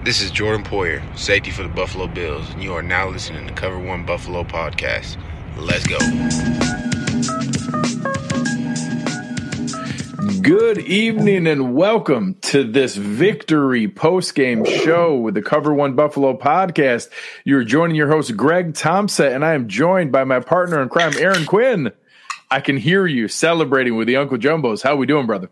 This is Jordan Poyer, safety for the Buffalo Bills, and you are now listening to Cover One Buffalo Podcast. Let's go. Good evening and welcome to this victory post-game show with the Cover One Buffalo Podcast. You're joining your host, Greg Tompsett, and I am joined by my partner in crime, Aaron Quinn. I can hear you celebrating with the Uncle Jumbos. How we doing, brother?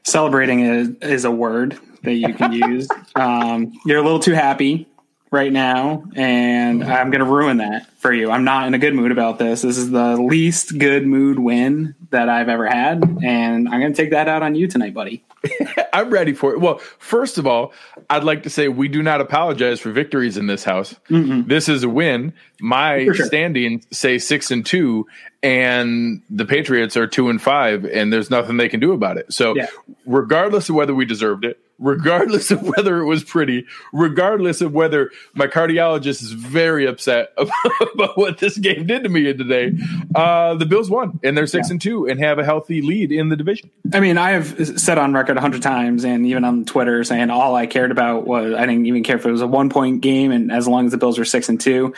Celebrating is a word that you can use. You're a little too happy right now, and I'm going to ruin that for you. I'm not in a good mood about this. This is the least good mood win that I've ever had, and I'm going to take that out on you tonight, buddy. I'm ready for it. Well, first of all, I'd like to say we do not apologize for victories in this house. Mm-mm. This is a win. My standings say 6-2, and the Patriots are 2-5, and there's nothing they can do about it. So regardless of whether we deserved it, regardless of whether it was pretty, regardless of whether my cardiologist is very upset about what this game did to me today, the Bills won, and they're 6-2 and have a healthy lead in the division. I mean, I have said on record 100 times, and even on Twitter, saying all I cared about was I didn't even care if it was a 1-point game, and as long as the Bills were 6-2.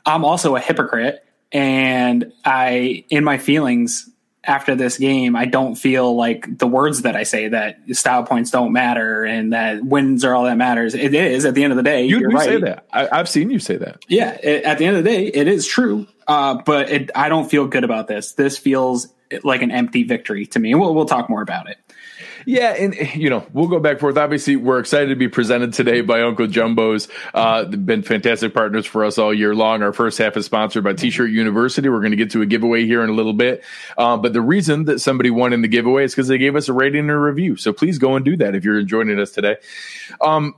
I'm also a hypocrite, and in my feelings after this game, I don't feel like the words that I say that style points don't matter and that wins are all that matters. It is at the end of the day. You're right. Say that. I've seen you say that. Yeah. At the end of the day, it is true. But I don't feel good about this. This feels like an empty victory to me. We'll talk more about it. Yeah, and we'll go back and forth. Obviously, we're excited to be presented today by Uncle Jumbo's. They've been fantastic partners for us all year long. Our first half is sponsored by T-Shirt University. We're going to get to a giveaway here in a little bit. But the reason that somebody won in the giveaway is because they gave us a rating and a review. So please go and do that if you're joining us today.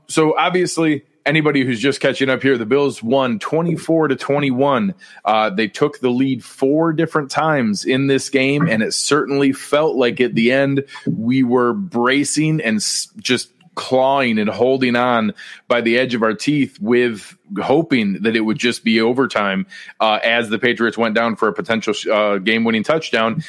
So obviously, anybody who's just catching up here, the Bills won 24-21. They took the lead 4 different times in this game, and it certainly felt like at the end we were bracing and just clawing and holding on by the edge of our teeth with hoping that it would just be overtime as the Patriots went down for a potential game-winning touchdown.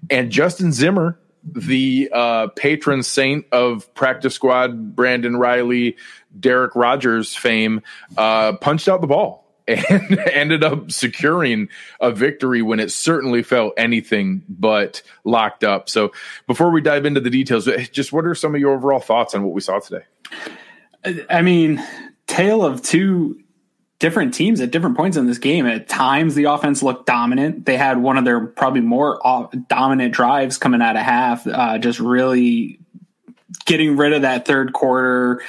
And Justin Zimmer, the patron saint of practice squad, Brandon Riley, Derek Rogers fame, punched out the ball and ended up securing a victory when it certainly felt anything but locked up. So before we dive into the details, just what are some of your overall thoughts on what we saw today? I mean, tale of two different teams at different points in this game. At times, the offense looked dominant. They had one of their probably more dominant drives coming out of half, just really getting rid of that third quarter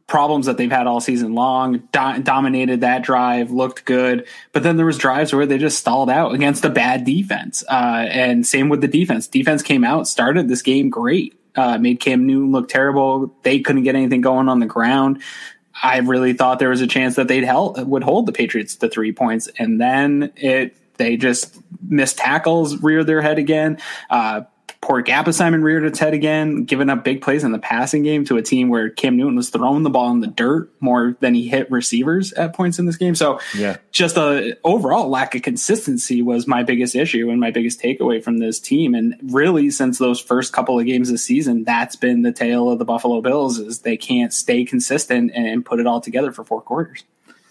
problems that they've had all season long, dominated that drive, looked good. But then there was drives where they just stalled out against a bad defense. And same with the defense. Defense came out, started this game great, made Cam Newton look terrible. They couldn't get anything going on the ground. I really thought there was a chance that would hold the Patriots to 3 points. And then they just missed tackles, reared their head again. Poor gap assignment reared its head again, giving up big plays in the passing game to a team where Cam Newton was throwing the ball in the dirt more than he hit receivers at points in this game. So just a overall lack of consistency was my biggest issue and my biggest takeaway from this team. And really, since those first couple of games this season, that's been the tale of the Buffalo Bills, is they can't stay consistent and put it all together for 4 quarters.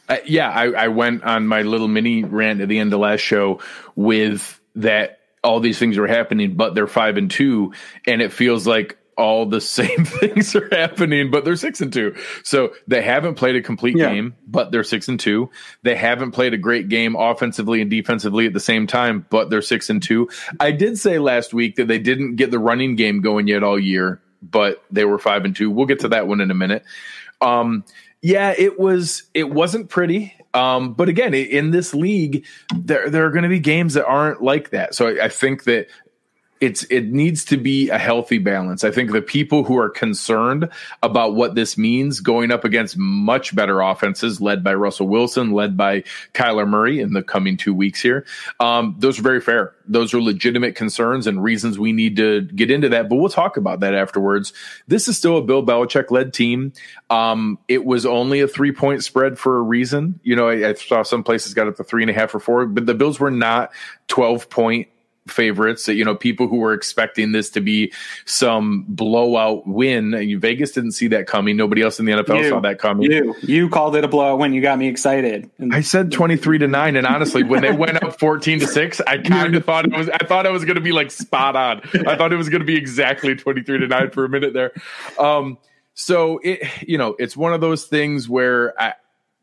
I went on my little mini rant at the end of last show with that. All these things are happening, but they're 5-2, and it feels like all the same things are happening, but they're 6-2. So they haven't played a complete game, but they're 6-2. They haven't played a great game offensively and defensively at the same time, but they're 6-2. I did say last week that they didn't get the running game going yet all year, but they were 5-2. We'll get to that one in a minute. It wasn't pretty. But again, in this league, there are going to be games that aren't like that. So I think that it needs to be a healthy balance. I think the people who are concerned about what this means going up against much better offenses led by Russell Wilson, led by Kyler Murray in the coming 2 weeks here, those are very fair. Those are legitimate concerns and reasons we need to get into that, but we'll talk about that afterwards. This is still a Bill Belichick-led team. It was only a 3-point spread for a reason. I saw some places got up to 3.5 or 4, but the Bills were not 12-point favorites, people who were expecting this to be some blowout win. Vegas didn't see that coming. Nobody else in the NFL saw that coming. You called it a blowout win. You got me excited. I said 23-9, and honestly, when they went up 14-6, I kind of thought I was going to be like spot on. I thought it was going to be exactly 23-9 for a minute there. So it's one of those things where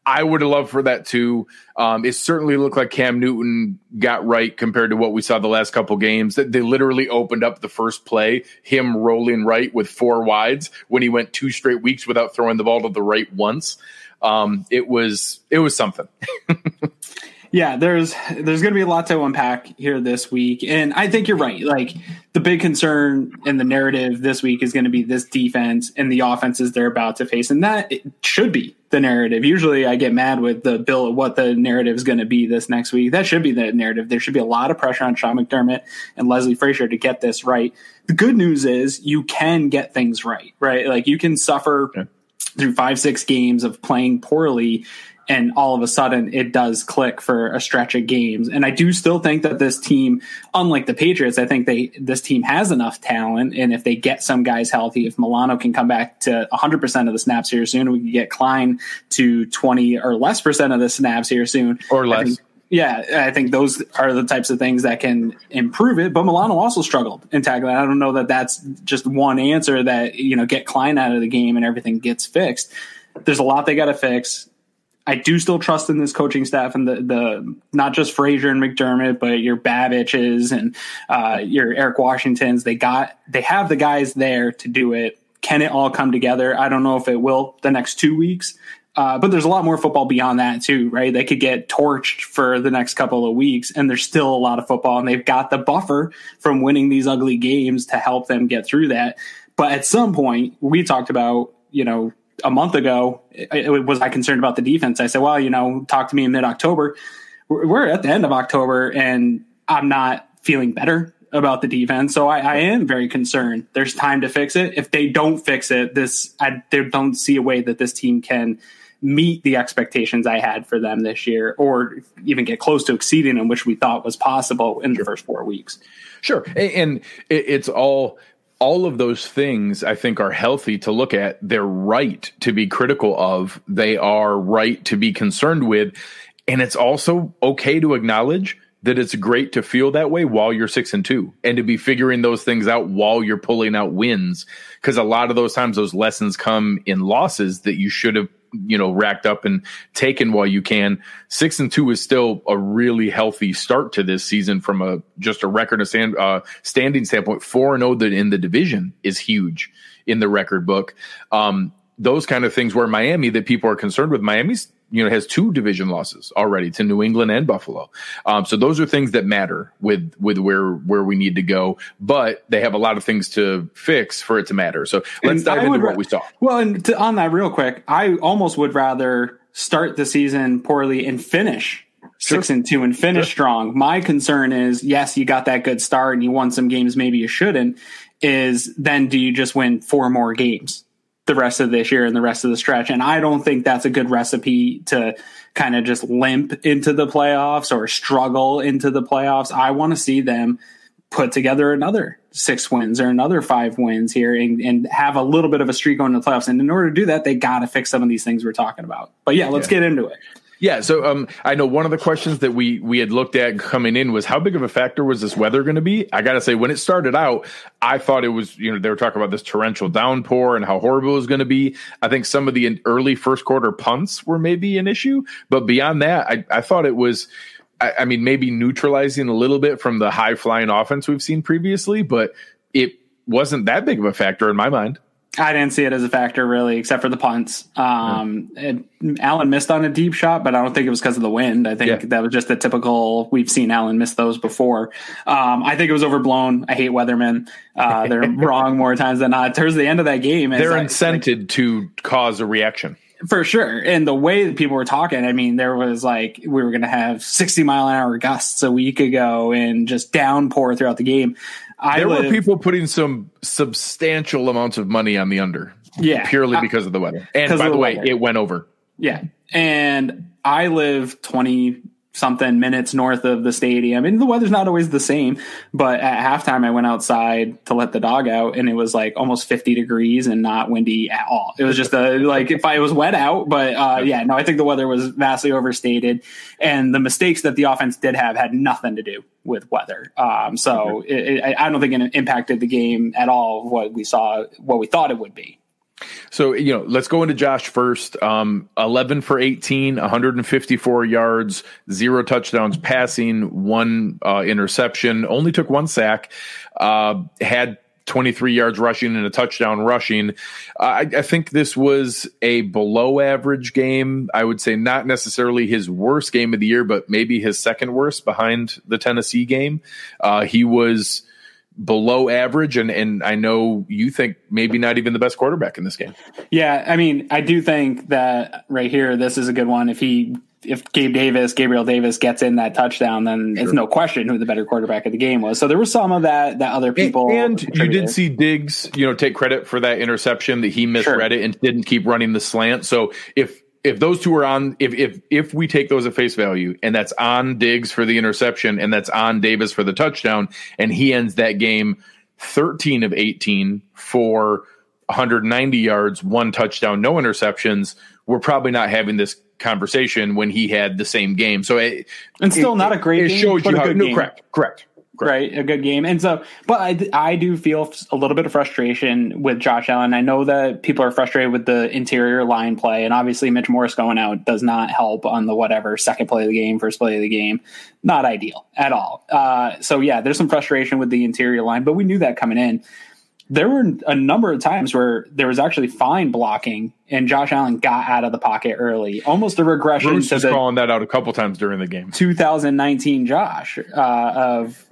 I would have loved for that too. It certainly looked like Cam Newton got right compared to what we saw the last couple games. That they literally opened up the first play, him rolling right with 4 wides when he went 2 straight weeks without throwing the ball to the right once. It was something. Yeah, there's going to be a lot to unpack here this week. And I think you're right. Like, the big concern in the narrative this week is going to be this defense and the offenses they're about to face. And that should be the narrative. Usually I get mad with the bill of what the narrative is going to be this next week. That should be the narrative. There should be a lot of pressure on Sean McDermott and Leslie Frazier to get this right. The good news is you can get things right? Like, you can suffer through 5-6 games of playing poorly, and all of a sudden it does click for a stretch of games. And I do still think that this team, unlike the Patriots, I think this team has enough talent. And if they get some guys healthy, if Milano can come back to 100% of the snaps here soon, we can get Klein to 20 or less percent of the snaps here soon. Or less. I think those are the types of things that can improve it. But Milano also struggled in tackling. I don't know that that's just one answer that, get Klein out of the game and everything gets fixed. There's a lot they got to fix. I do still trust in this coaching staff and the not just Frazier and McDermott, but your Babbiches and your Eric Washingtons. They have the guys there to do it. Can it all come together? I don't know if it will the next 2 weeks, but there's a lot more football beyond that too, right? They could get torched for the next couple of weeks, and there's still a lot of football, and they've got the buffer from winning these ugly games to help them get through that. But at some point, we talked about, a month ago, was I concerned about the defense? I said, well, talk to me in mid-October. We're at the end of October, and I'm not feeling better about the defense. So I am very concerned. There's time to fix it. If they don't fix it, I don't see a way that this team can meet the expectations I had for them this year, or even get close to exceeding them, which we thought was possible in the first 4 weeks. Sure. And it's all of those things I think are healthy to look at. They're right to be critical of. They are right to be concerned with. And it's also okay to acknowledge that it's great to feel that way while you're 6-2 and to be figuring those things out while you're pulling out wins. Because a lot of those times those lessons come in losses that you should have, racked up and taken while you can. 6-2 is still a really healthy start to this season from just a record standing standpoint. 4-0 in the division is huge in the record book. Those kind of things where Miami, that people are concerned with, Miami's has 2 division losses already to New England and Buffalo. So those are things that matter with where we need to go, but they have a lot of things to fix for it to matter. So let's dive into what we saw. Well, and on that real quick, I almost would rather start the season poorly and finish 6-2 and finish strong. My concern is, yes, you got that good start and you won some games maybe you shouldn't, is then do you just win 4 more games the rest of this year and the rest of the stretch? And I don't think that's a good recipe to kind of just limp into the playoffs or struggle into the playoffs. I want to see them put together another 6 wins or another 5 wins here and have a little bit of a streak going to the playoffs. And in order to do that, they got to fix some of these things we're talking about. But let's get into it. Yeah, so I know one of the questions that we had looked at coming in was how big of a factor was this weather going to be? I got to say, when it started out, I thought it was, they were talking about this torrential downpour and how horrible it was going to be. I think some of the early first quarter punts were maybe an issue, but beyond that, I thought it was, maybe neutralizing a little bit from the high flying offense we've seen previously, but it wasn't that big of a factor in my mind. I didn't see it as a factor really, except for the punts. Allen missed on a deep shot, but I don't think it was because of the wind. I think that was just the typical, we've seen Allen miss those before. I think it was overblown. I hate weathermen. They're wrong more times than not. Towards the end of that game, they're incented to cause a reaction. For sure. And the way that people were talking, there was we were going to have 60-mile-an-hour gusts a week ago and just downpour throughout the game. There were people putting some substantial amounts of money on the under. Yeah. Purely because of the weather. And by the way, it went over. Yeah. And I live 20 something minutes north of the stadium, and the weather's not always the same, but at halftime I went outside to let the dog out, and it was like almost 50 degrees and not windy at all. It was just if it was wet out, but I think the weather was vastly overstated, and the mistakes that the offense did have had nothing to do with weather. I don't think it impacted the game at all, what we thought it would be. So, let's go into Josh first. 11 for 18, 154 yards, 0 touchdowns passing, 1 interception, only took 1 sack, had 23 yards rushing and a touchdown rushing. I think this was a below average game. I would say not necessarily his worst game of the year, but maybe his second worst behind the Tennessee game. He was below average, and I know you think maybe not even the best quarterback in this game. Yeah, I mean, I do think that right here, this is a good one. If Gabriel Davis gets in that touchdown, then It's no question who the better quarterback of the game was. So there was some of that other people. And you did see Diggs, take credit for that interception that he misread it and didn't keep running the slant. So if those two are on, if we take those at face value, and that's on Diggs for the interception and that's on Davis for the touchdown, and he ends that game 13 of 18 for 190 yards, 1 touchdown, no interceptions, we're probably not having this conversation when he had the same game. So not a great game. It shows you how. No, correct. Right, a good game. And so, but I do feel a little bit of frustration with Josh Allen. I know that people are frustrated with the interior line play, and obviously Mitch Morse going out does not help on the second play of the game, first play of the game. Not ideal at all. There's some frustration with the interior line, but we knew that coming in. There were a number of times where there was actually fine blocking, and Josh Allen got out of the pocket early, almost a regression. Bruce was calling that out a couple times during the game. 2019 Josh of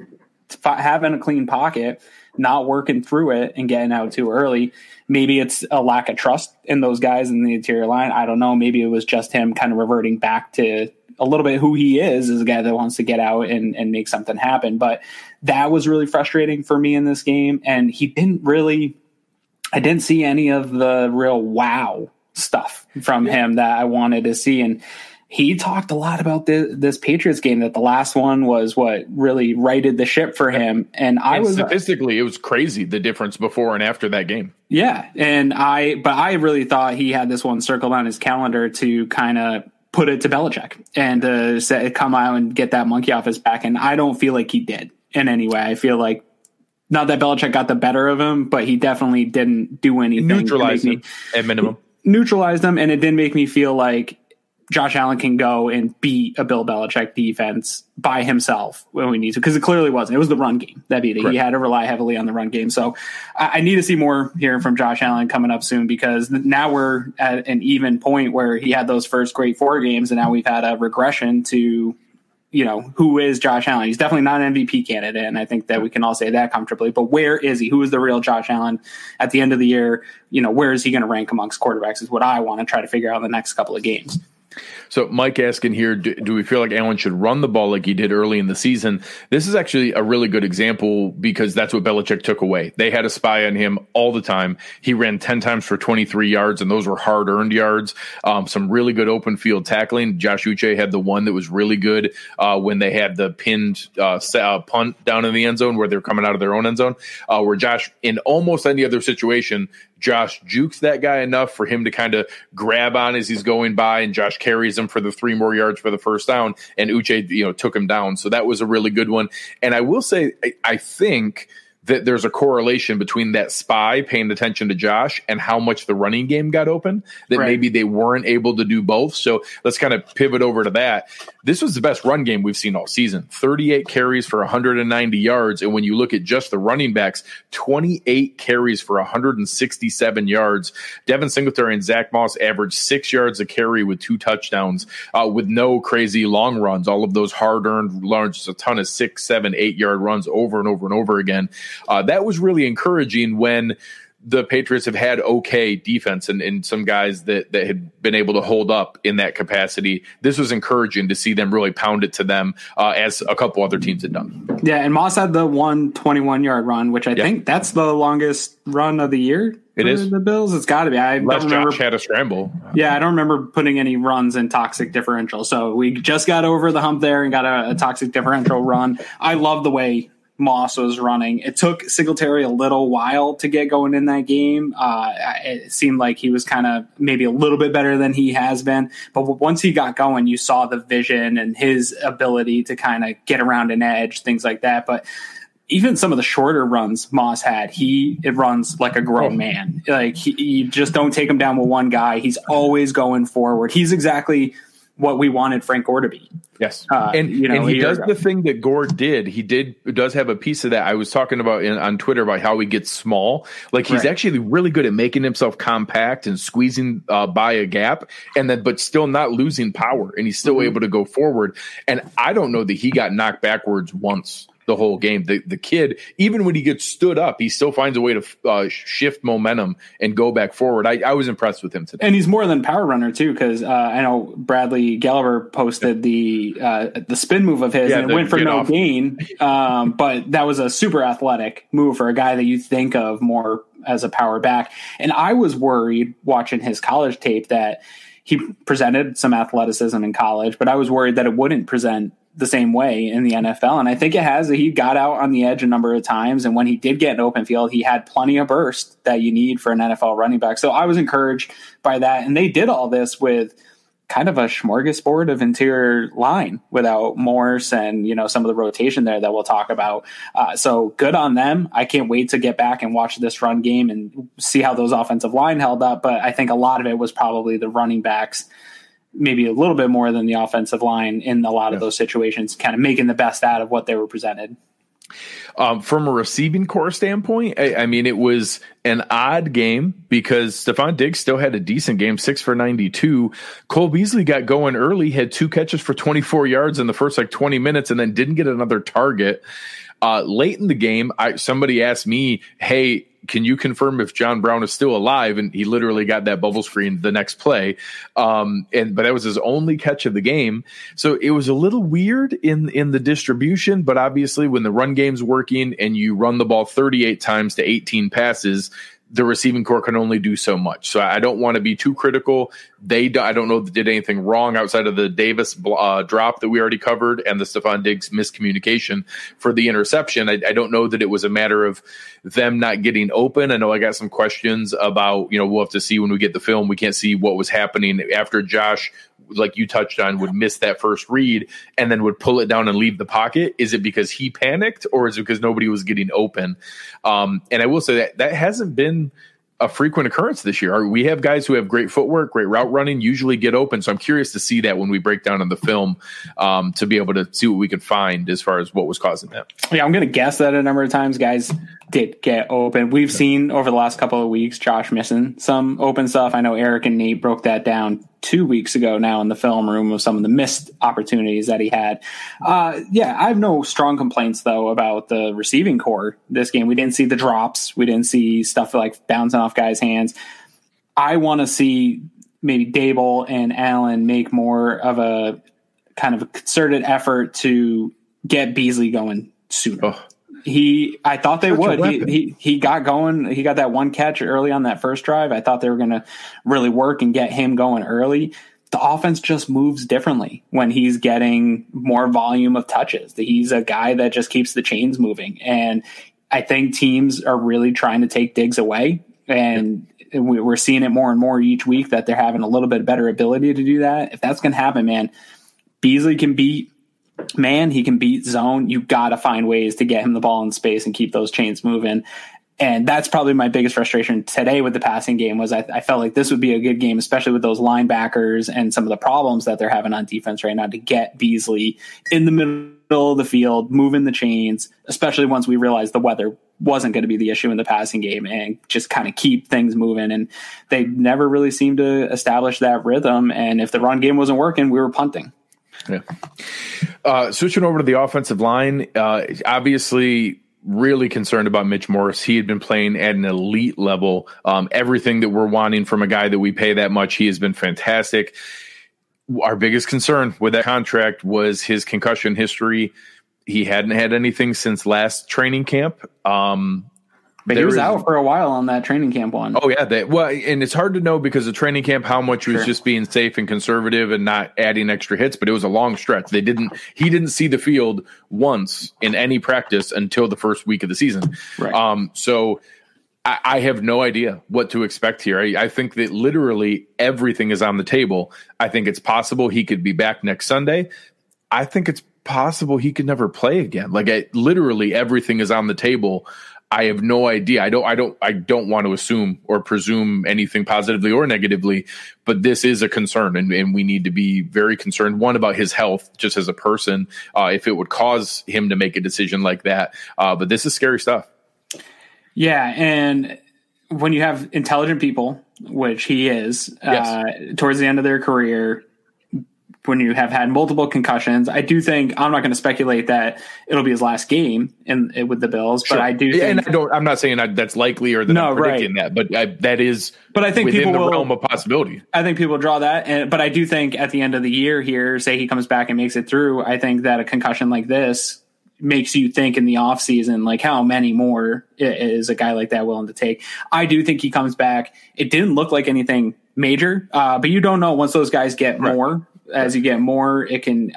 having a clean pocket, not working through it, and getting out too early. Maybe it's a lack of trust in those guys in the interior line. I don't know. Maybe it was just him kind of reverting back to a little bit who he is as a guy that wants to get out and make something happen. But that was really frustrating for me in this game. And I didn't see any of the real wow stuff from him that I wanted to see. And he talked a lot about this Patriots game, that the last one was what really righted the ship for him. And statistically, it was crazy, the difference before and after that game. Yeah. But I really thought he had this one circled on his calendar to kind of put it to Belichick and come out and get that monkey off his back. And I don't feel like he did in any way. I feel like not that Belichick got the better of him, but he definitely didn't do anything. Neutralized him at minimum. Neutralized him. And it didn't make me feel like Josh Allen can go and beat a Bill Belichick defense by himself when we need to, because it clearly wasn't. It was the run game that beat it. Right. He had to rely heavily on the run game. So I need to see more here from Josh Allen coming up soon, because now we're at an even point where he had those first great 4 games, and now we've had a regression to, who is Josh Allen? He's definitely not an MVP candidate, and I think that we can all say that comfortably. But where is he? Who is the real Josh Allen at the end of the year? Where is he going to rank amongst quarterbacks is what I want to try to figure out in the next couple of games. So Mike asking here, do we feel like Allen should run the ball like he did early in the season? This is actually a really good example, because that's what Belichick took away. They had a spy on him all the time. He ran 10 times for 23 yards, and those were hard-earned yards. Some really good open field tackling. Josh Uche had the one that was really good when they had the pinned punt down in the end zone where they're coming out of their own end zone, where Josh, in almost any other situation, Josh jukes that guy enough for him to kind of grab on as he's going by, and Josh carries him for the 3 more yards for the first down, and Uche, took him down. So that was a really good one. And I will say, I think that there's a correlation between that spy paying attention to Josh and how much the running game got open, that maybe they weren't able to do both. So let's kind of pivot over to that. This was the best run game we've seen all season. 38 carries for 190 yards. And when you look at just the running backs, 28 carries for 167 yards. Devin Singletary and Zach Moss averaged 6 yards a carry with 2 touchdowns, with no crazy long runs. All of those hard-earned runs, a ton of 6, 7, 8 yard runs over and over and over again. That was really encouraging when the Patriots have had okay defense and some guys that had been able to hold up in that capacity. This was encouraging to see them really pound it to them as a couple other teams had done. Yeah, and Moss had the 121-yard run, which I think that's the longest run of the year. It is the Bills. It's got to be. I don't remember. Josh had a scramble. Yeah, I don't remember putting any runs in toxic differential. So we just got over the hump there and got a toxic differential run. I love the way Moss was running. It took Singletary a little while to get going in that game. It seemed like he was kind of maybe a little bit better than he has been. But once he got going, you saw the vision and his ability to kind of get around an edge, things like that. But even some of the shorter runs Moss had, it runs like a grown man. Like you just don't take him down with one guy. He's always going forward. He's exactly what we wanted Frank Gore to be. Yes. And he does the thing that Gore did. He does have a piece of that. I was talking about on Twitter about how he gets small. Like he's actually really good at making himself compact and squeezing by a gap but still not losing power. And he's still able to go forward. And I don't know that he got knocked backwards once the whole game. The kid, even when he gets stood up, he still finds a way to shift momentum and go back forward. I was impressed with him today. And he's more than power runner too, because I know Bradley Gallagher posted the spin move of his, and it went for no gain. But that was a super athletic move for a guy that you think of more as a power back. And I was worried watching his college tape that he presented some athleticism in college, but I was worried that it wouldn't present the same way in the NFL. And I think it has. He got out on the edge a number of times. And when he did get an open field, he had plenty of burst that you need for an NFL running back. So I was encouraged by that. And they did all this with kind of a smorgasbord of interior line without Morse and, some of the rotation there that we'll talk about. So good on them. I can't wait to get back and watch this run game and see how those offensive line held up. But I think a lot of it was probably the running backs, maybe a little bit more than the offensive line in a lot of those situations, kind of making the best out of what they were presented. From a receiving core standpoint, I mean, it was an odd game because Stephon Diggs still had a decent game, 6 for 92. Cole Beasley got going early, had 2 catches for 24 yards in the first 20 minutes, and then didn't get another target. Late in the game, somebody asked me, hey, can you confirm if John Brown is still alive? And he literally got that bubble screen the next play. But that was his only catch of the game. So it was a little weird in the distribution, but obviously when the run game's working and you run the ball 38 times to 18 passes, the receiving core can only do so much. So I don't want to be too critical. I don't know that did anything wrong outside of the Davis drop that we already covered and the Stephon Diggs miscommunication for the interception. I don't know that it was a matter of them not getting open. I know I got some questions about, we'll have to see when we get the film. We can't see what was happening after Josh, like you touched on, would miss that first read and then would pull it down and leave the pocket. Is it because he panicked or is it because nobody was getting open? And I will say that hasn't been a frequent occurrence this year. We have guys who have great footwork, great route running, usually get open. So I'm curious to see that when we break down on the film to be able to see what we can find as far as what was causing that. Yeah, I'm going to guess that a number of times guys did get open. We've seen over the last couple of weeks Josh missing some open stuff. I know Eric and Nate broke that down 2 weeks ago now in the film room of some of the missed opportunities that he had. I have no strong complaints, though, about the receiving core this game. We didn't see the drops. We didn't see stuff like bouncing off guys' hands. I want to see maybe Dable and Allen make more of a kind of a concerted effort to get Beasley going sooner. I thought they would. He got going. He got that one catch early on that first drive. I thought they were going to really work and get him going early. The offense just moves differently when he's getting more volume of touches. He's a guy that just keeps the chains moving. And I think teams are really trying to take Diggs away. And we're seeing it more and more each week that they're having a little bit better ability to do that. If that's going to happen, man, Beasley can beat man, he can beat zone. You got to find ways to get him the ball in space and keep those chains moving. And that's probably my biggest frustration today with the passing game was I felt like this would be a good game, especially with those linebackers and some of the problems that they're having on defense right now, to get Beasley in the middle of the field, moving the chains, especially once we realized the weather wasn't going to be the issue in the passing game, and just kind of keep things moving. And they never really seemed to establish that rhythm. And if the run game wasn't working, we were punting. Yeah. Switching over to the offensive line, obviously really concerned about Mitch Morse. He had been playing at an elite level. Everything that we're wanting from a guy that we pay that much, he has been fantastic. Our biggest concern with that contract was his concussion history. He hadn't had anything since last training camp. But he was out for a while on that training camp one. Oh, yeah. And it's hard to know because of training camp how much was just being safe and conservative and not adding extra hits, but it was a long stretch. He didn't see the field once in any practice until the first week of the season. Right. So I have no idea what to expect here. I think that literally everything is on the table. I think it's possible he could be back next Sunday. I think it's possible he could never play again. Literally everything is on the table. I have no idea. I don't want to assume or presume anything positively or negatively, but this is a concern, and we need to be very concerned. One, about his health, just as a person, if it would cause him to make a decision like that. But this is scary stuff. Yeah, and when you have intelligent people, which he is, towards the end of their career, when you have had multiple concussions, I do think, I'm not going to speculate that it'll be his last game with the Bills, but I do think, and I'm not saying that's likely or that I'm predicting that, but that is, but I think within people the will, realm of possibility. I think people draw that, but I do think at the end of the year here, say he comes back and makes it through, I think that a concussion like this makes you think in the off season, like how many more is a guy like that willing to take. I do think he comes back. It didn't look like anything major, but you don't know once those guys get more. As you get more, it can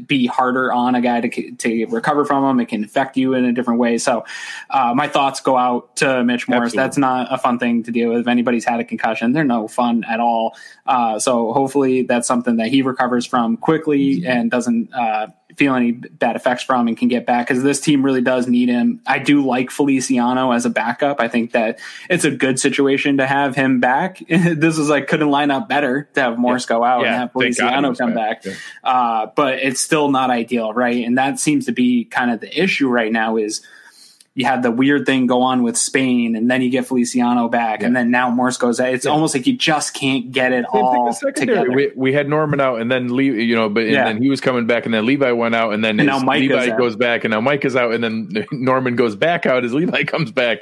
be harder on a guy to recover from them. It can affect you in a different way. So my thoughts go out to Mitch Morse. Absolutely. That's not a fun thing to deal with. If anybody's had a concussion, they're no fun at all. So hopefully that's something that he recovers from quickly and doesn't feel any bad effects from and can get back, because this team really does need him. I do like Feliciano as a backup. I think that it's a good situation to have him back. This is couldn't line up better to have Morse go out and have Feliciano come back. Yeah. But it's still not ideal, right? And that seems to be kind of the issue right now is you had the weird thing go on with Spain, and then you get Feliciano back, and then now Morse goes out. It's almost like you just can't get it all together. We had Norman out, and then then he was coming back, and then Levi went out, and then now Levi goes back, and now Mike is out, and then Norman goes back out as Levi comes back.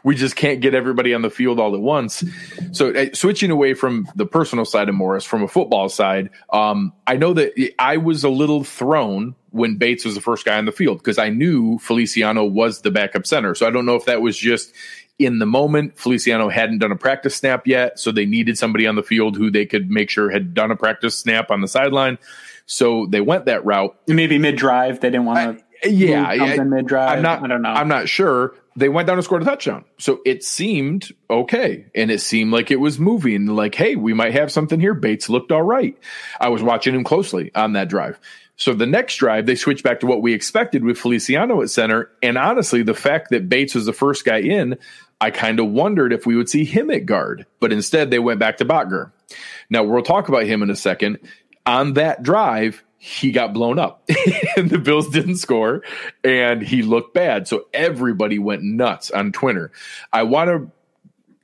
We just can't get everybody on the field all at once. So switching away from the personal side of Morris, from a football side, I know that I was a little thrown when Bates was the first guy on the field, because I knew Feliciano was the backup center. So I don't know if that was just in the moment. Feliciano hadn't done a practice snap yet, so they needed somebody on the field who they could make sure had done a practice snap on the sideline. So they went that route. Maybe mid-drive. They didn't want to mid-drive. I don't know. I'm not sure. They went down and scored a touchdown. So it seemed okay. And it seemed like it was moving. Like, hey, we might have something here. Bates looked all right. I was watching him closely on that drive. So the next drive, they switched back to what we expected with Feliciano at center. And honestly, the fact that Bates was the first guy in, I kind of wondered if we would see him at guard. But instead, they went back to Botger. Now, we'll talk about him in a second. On that drive, he got blown up. And the Bills didn't score, and he looked bad. So everybody went nuts on Twitter. I want to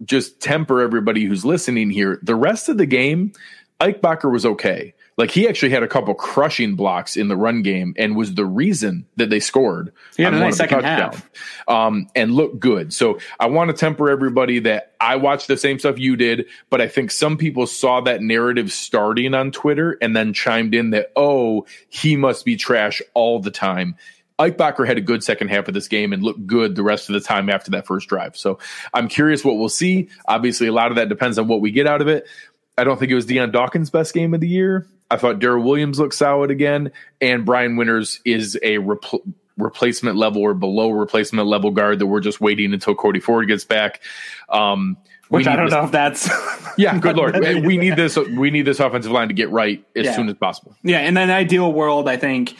just temper everybody who's listening here. The rest of the game, Ike Bacher was okay. He actually had a couple crushing blocks in the run game and was the reason that they scored. He had a nice second half. And looked good. So I want to temper everybody that I watched the same stuff you did, but I think some people saw that narrative starting on Twitter and then chimed in that, oh, he must be trash all the time. Ike Bacher had a good second half of this game and looked good the rest of the time after that first drive. So I'm curious what we'll see. Obviously, a lot of that depends on what we get out of it. I don't think it was Deion Dawkins' best game of the year. I thought Darrell Williams looked solid again, and Brian Winters is a replacement level or below replacement level guard that we're just waiting until Cody Ford gets back. Which I don't know if that's good Lord. We need this offensive line to get right as soon as possible. Yeah, in an ideal world, I think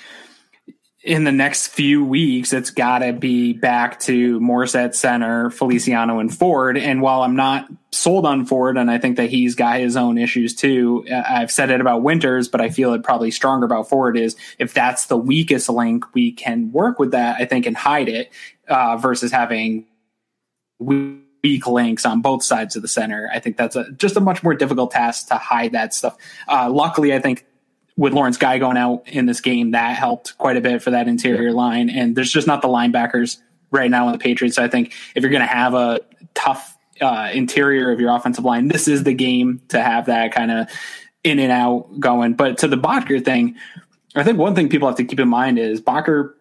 in the next few weeks, it's got to be back to Morse at center, Feliciano and Ford. And while I'm not sold on Ford, and I think that he's got his own issues too, I've said it about Winters, but I feel it probably stronger about Ford is if that's the weakest link, we can work with that, I think, and hide it versus having weak links on both sides of the center. I think that's just a much more difficult task to hide that stuff. Luckily, I think with Lawrence Guy going out in this game, that helped quite a bit for that interior line. And there's just not the linebackers right now on the Patriots. So I think if you're going to have a tough interior of your offensive line, this is the game to have that kind of in and out going. But to the Butker thing, I think one thing people have to keep in mind is Butker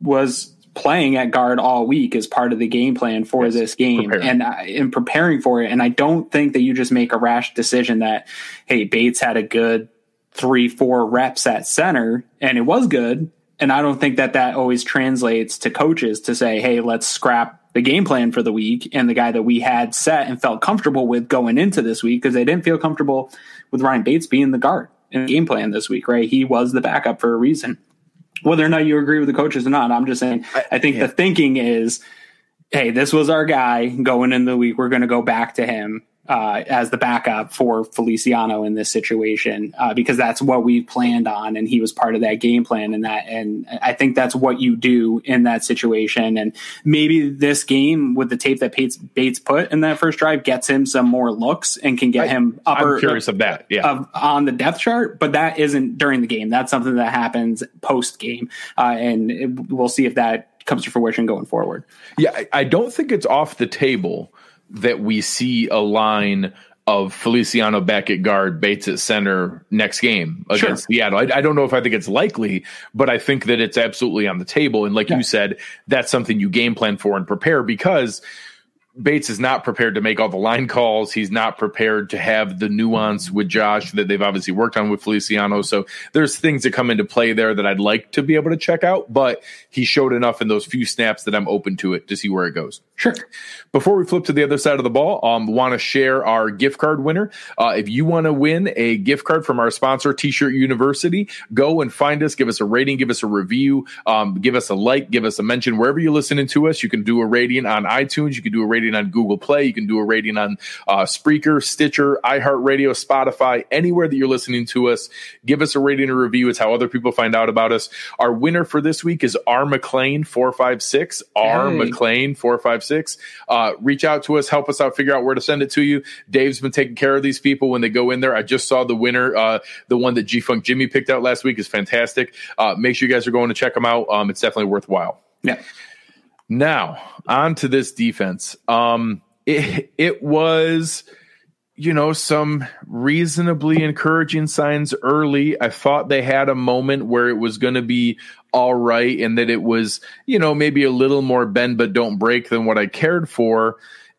was playing at guard all week as part of the game plan for this game and in preparing for it. And I don't think that you just make a rash decision that, hey, Bates had a good 3-4 reps at center and it was good. And I don't think that always translates to coaches to say, hey, let's scrap the game plan for the week and the guy that we had set and felt comfortable with going into this week, because they didn't feel comfortable with Ryan Bates being the guard in the game plan this week, right? He was the backup for a reason. Whether or not you agree with the coaches or not, I'm just saying, I think the thinking is, hey, this was our guy going into the week. We're going to go back to him as the backup for Feliciano in this situation, because that's what we planned on. And he was part of that game plan and I think that's what you do in that situation. And maybe this game with the tape that Bates put in that first drive gets him some more looks and can get him upper. I'm curious of that. Yeah. On the depth chart, but that isn't during the game. That's something that happens post game. We'll see if that comes to fruition going forward. Yeah. I don't think it's off the table that we see a line of Feliciano back at guard, Bates at center next game against Seattle. I don't know if I think it's likely, but I think that it's absolutely on the table. And like you said, that's something you game plan for and prepare, because Bates is not prepared to make all the line calls. He's not prepared to have the nuance with Josh that they've obviously worked on with Feliciano. So there's things that come into play there that I'd like to be able to check out, but he showed enough in those few snaps that I'm open to it to see where it goes. Sure. Before we flip to the other side of the ball, want to share our gift card winner. If you want to win a gift card from our sponsor, T-Shirt University, go and find us, give us a rating, give us a review, give us a like, give us a mention wherever you're listening to us. You can do a rating on iTunes. You can do a rating on Google Play. You can do a rating on Spreaker, Stitcher, iHeartRadio, Spotify, anywhere that you're listening to us. Give us a rating or review. It's how other people find out about us. Our winner for this week is R. McLean 456. R. McLean 456. Reach out to us, help us out, figure out where to send it to you. Dave's been taking care of these people when they go in there. I just saw the winner, the one that G-Funk Jimmy picked out last week is fantastic. Make sure you guys are going to check them out. It's definitely worthwhile. Yeah. Now, on to this defense. It was, some reasonably encouraging signs early. I thought they had a moment where it was going to be all right and that it was, maybe a little more bend but don't break than what I cared for.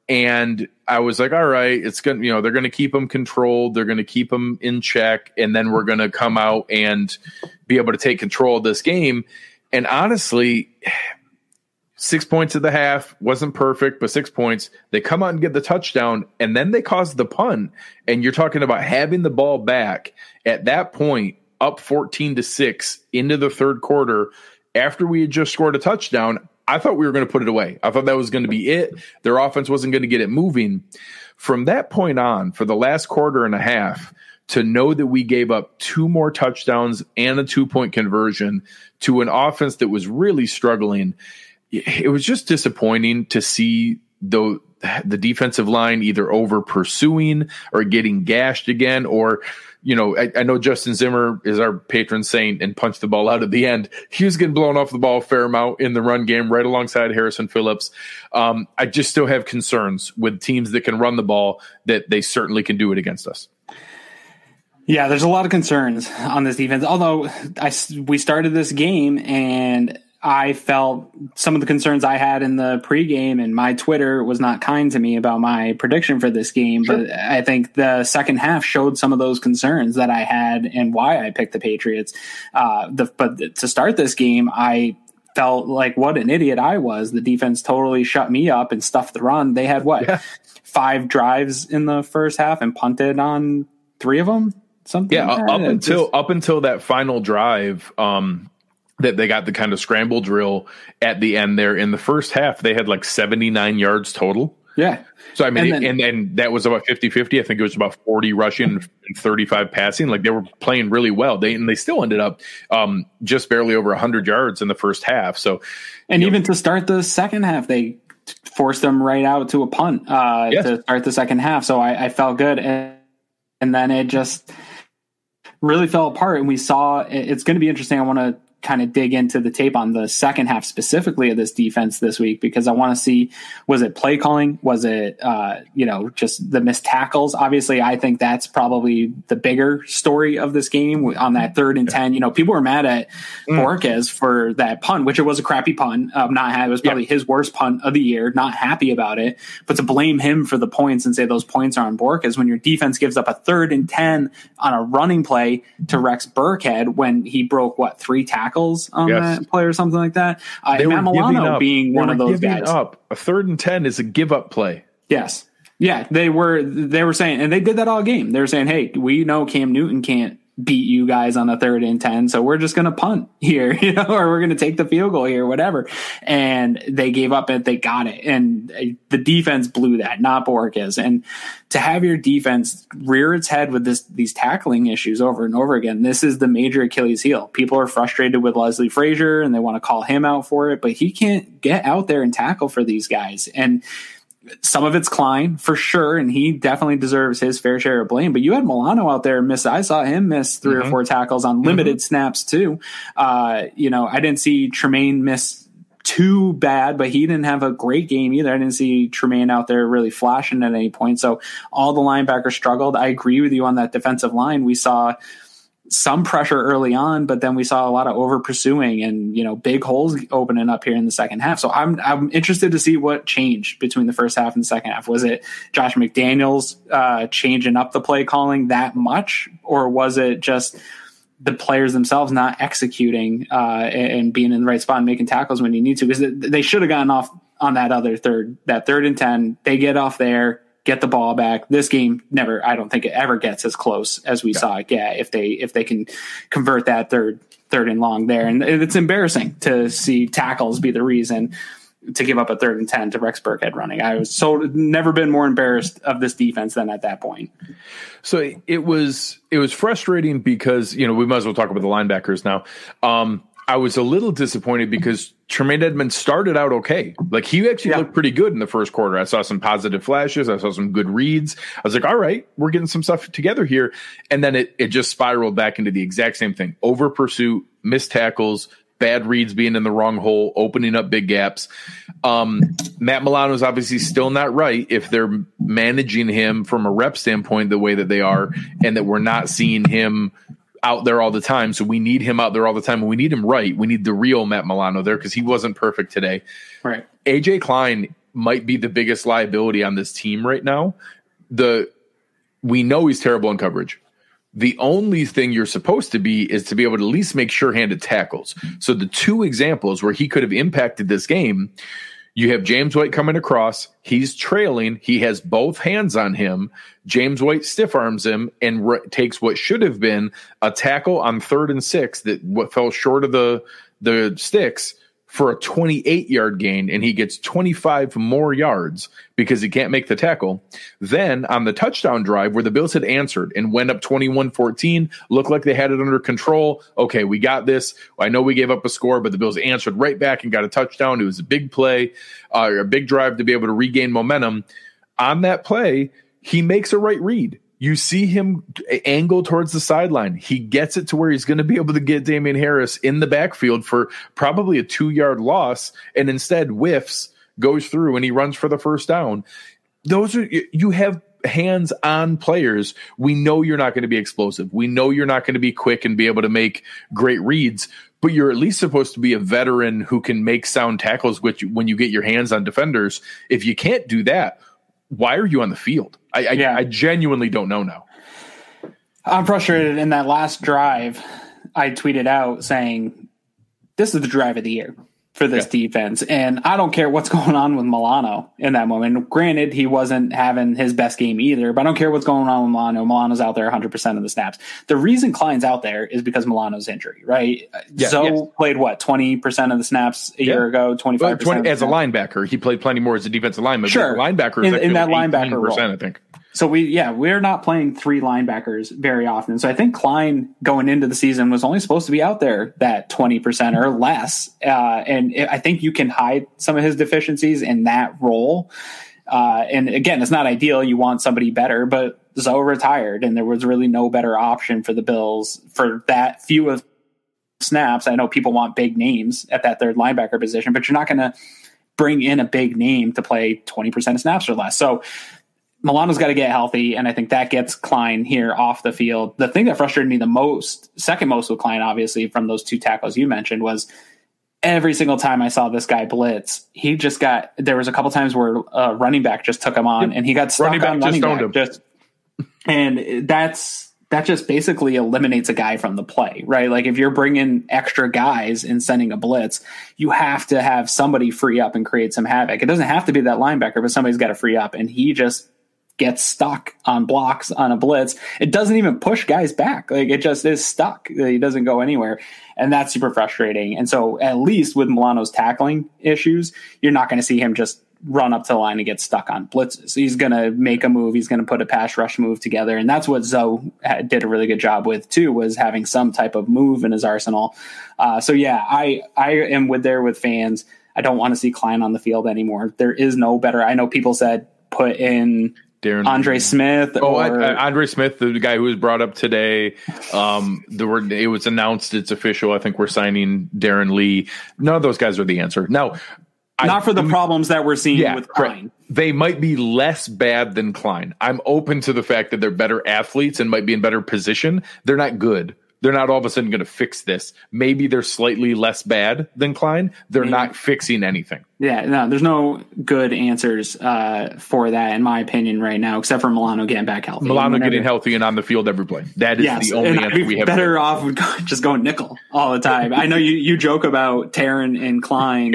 And I was like, all right, it's going to, they're going to keep them controlled. They're going to keep them in check. And then we're going to come out and be able to take control of this game. And honestly, 6 points at the half wasn't perfect, but 6 points. They come out and get the touchdown, and then they cause the punt. And you're talking about having the ball back at that point, up 14-6 into the third quarter after we had just scored a touchdown. I thought we were going to put it away. I thought that was going to be it. Their offense wasn't going to get it moving. From that point on, for the last quarter and a half, to know that we gave up 2 more touchdowns and a 2-point conversion to an offense that was really struggling, it was just disappointing to see the defensive line either over pursuing or getting gashed again, or, I know Justin Zimmer is our patron saint and punched the ball out at the end. He was getting blown off the ball a fair amount in the run game right alongside Harrison Phillips. I just still have concerns with teams that can run the ball, that they certainly can do it against us. Yeah, there's a lot of concerns on this defense. Although we started this game and I felt some of the concerns I had in the pregame, and my Twitter was not kind to me about my prediction for this game. Sure. But I think the second half showed some of those concerns that I had and why I picked the Patriots. But to start this game, I felt like what an idiot I was. The defense totally shut me up and stuffed the run. They had 5 drives in the first half and punted on 3 of them. Something. Yeah, up until that final drive. That they got the kind of scramble drill at the end there. In the first half, they had like 79 yards total. Yeah. So, I mean, and then that was about 50-50. I think it was about 40 rushing and 35 passing. Like, they were playing really well. They still ended up just barely over 100 yards in the first half. So, and even to start the second half, they forced them right out to a punt to start the second half. So I felt good. And then it just really fell apart. And we saw it's going to be interesting. I want to kind of dig into the tape on the second half specifically of this defense this week, because I want to see, was it play calling? Was it, just the missed tackles? Obviously, I think that's probably the bigger story of this game on that 3rd and 10. People were mad at Borges for that punt, which it was a crappy punt. It was probably his worst punt of the year. Not happy about it, but to blame him for the points and say those points are on Borges when your defense gives up a 3rd and 10 on a running play to Rex Burkhead when he broke 3 tackles on that play or something like that. Matt Milano being one of those guys. A 3rd and 10 is a give up play. Yes. Yeah, they were saying, and they did that all game. They were saying, hey, we know Cam Newton can't beat you guys on a 3rd and 10, so we're just going to punt here, or we're going to take the field goal here, whatever. And they gave up it. They got it. And the defense blew that, not Borges. And to have your defense rear its head with these tackling issues over and over again, this is the major Achilles heel. People are frustrated with Leslie Frazier and they want to call him out for it, but he can't get out there and tackle for these guys. And some of it's Klein for sure, and he definitely deserves his fair share of blame. But you had Milano out there miss. I saw him miss 3 or 4 tackles on limited snaps too. I didn't see Tremaine miss too bad, but he didn't have a great game either. I didn't see Tremaine out there really flashing at any point. So all the linebackers struggled. I agree with you on that defensive line. We saw some pressure early on, but then we saw a lot of over pursuing and, big holes opening up here in the second half. So I'm interested to see what changed between the first half and the second half. Was it Josh McDaniels changing up the play calling that much, or was it just the players themselves not executing and being in the right spot and making tackles when you need to? Because they should have gotten off on that other that 3rd and 10. They get off there, get the ball back. This game I don't think it ever gets as close as we saw it get if they can convert that third and long there. And it's embarrassing to see tackles be the reason to give up a 3rd and 10 to Rex Burkhead running. I was never been more embarrassed of this defense than at that point. So it was frustrating because, we might as well talk about the linebackers now. I was a little disappointed because Tremaine Edmonds started out okay. Like, he actually looked pretty good in the first quarter. I saw some positive flashes. I saw some good reads. I was like, all right, we're getting some stuff together here. And then it just spiraled back into the exact same thing. Over pursuit, missed tackles, bad reads being in the wrong hole, opening up big gaps. Matt Milano is obviously still not right if they're managing him from a rep standpoint the way that they are, and that we're not seeing him out there all the time. So we need him out there all the time, and we need him right. We need the real Matt Milano there because he wasn't perfect today. Right. AJ Klein might be the biggest liability on this team right now. We know he's terrible in coverage. The only thing you're supposed to be is to be able to at least make sure-handed tackles. So the 2 examples where he could have impacted this game, you have James White coming across. He's trailing. He has both hands on him. James White stiff arms him and takes what should have been a tackle on 3rd and 6 that fell short of the sticks for a 28-yard gain, and he gets 25 more yards because he can't make the tackle. Then on the touchdown drive where the Bills had answered and went up 21-14, looked like they had it under control. Okay, we got this. I know we gave up a score, but the Bills answered right back and got a touchdown. It was a big play, a big drive to be able to regain momentum. On that play, he makes a right read. You see him angle towards the sideline. He gets it to where he's going to be able to get Damian Harris in the backfield for probably a 2-yard loss, and instead whiffs, goes through, and he runs for the first down. You have hands-on players. We know you're not going to be explosive. We know you're not going to be quick and be able to make great reads, but you're at least supposed to be a veteran who can make sound tackles when you get your hands on defenders. If you can't do that, why are you on the field? I genuinely don't know now. I'm frustrated. In that last drive, I tweeted out saying, this is the drive of the year for this defense. And I don't care what's going on with Milano in that moment. Granted, he wasn't having his best game either, but I don't care what's going on with Milano. Milano's out there 100% of the snaps. The reason Klein's out there is because Milano's injury, right? Played 20% of the snaps a year ago, 25%. As a linebacker, he played plenty more as a defensive lineman. Sure. Linebacker in that linebacker role, I think. So we're not playing 3 linebackers very often. So I think Klein going into the season was only supposed to be out there that 20% or less. And I think you can hide some of his deficiencies in that role. And again, it's not ideal. You want somebody better, but Zoe retired and there was really no better option for the Bills for that few of snaps. I know people want big names at that third linebacker position, but you're not going to bring in a big name to play 20% of snaps or less. So Milano's got to get healthy, and I think that gets Klein here off the field. The thing that frustrated me the most, second most with Klein, obviously, from those two tackles you mentioned, was every single time I saw this guy blitz, there was a couple times where a running back just took him on, and he got stuck on running back. And that just basically eliminates a guy from the play, right? Like if you're bringing extra guys and sending a blitz, you have to have somebody free up and create some havoc. It doesn't have to be that linebacker, but somebody's got to free up, and he just gets stuck on blocks on a blitz. It doesn't even push guys back. Like it just is stuck. He doesn't go anywhere. And that's super frustrating. And so at least with Milano's tackling issues, you're not going to see him just run up to the line and get stuck on blitzes. He's going to make a move. He's going to put a pass rush move together. And that's what Zoe did a really good job with too, was having some type of move in his arsenal. So yeah, I am with fans. I don't want to see Klein on the field anymore. There is no better. I know people said put in Andre Smith. Andre Smith, the guy who was brought up today. It was announced, it's official. I think we're signing Darren Lee. None of those guys are the answer. Now, not for the problems that we're seeing with Klein. They might be less bad than Klein. I'm open to the fact that they're better athletes and might be in better position. They're not good. They're not all of a sudden going to fix this. Maybe they're slightly less bad than Klein. They're not fixing anything. Yeah, no, there's no good answers for that, in my opinion, right now, except for Milano getting back healthy. Getting healthy and on the field every play. That is the only answer we have. Better off just going nickel all the time. I know you joke about Taron and Klein,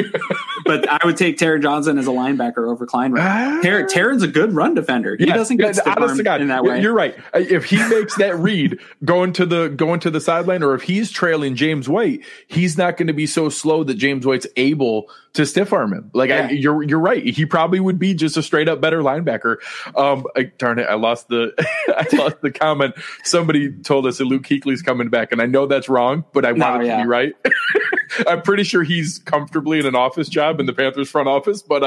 but I would take Taron Johnson as a linebacker over Klein. Taron's a good run defender. He doesn't get stiff-armed in that way. You're right. If he makes that read going to the sideline, or if he's trailing James White, he's not going to be so slow that James White's able to stiff arm him. You're right. He probably would be just a straight up better linebacker. Darn it. I lost the comment. Somebody told us that Luke Kuechly's coming back, and I know that's wrong, but I want it to be right. I'm pretty sure he's comfortably in an office job in the Panthers front office, but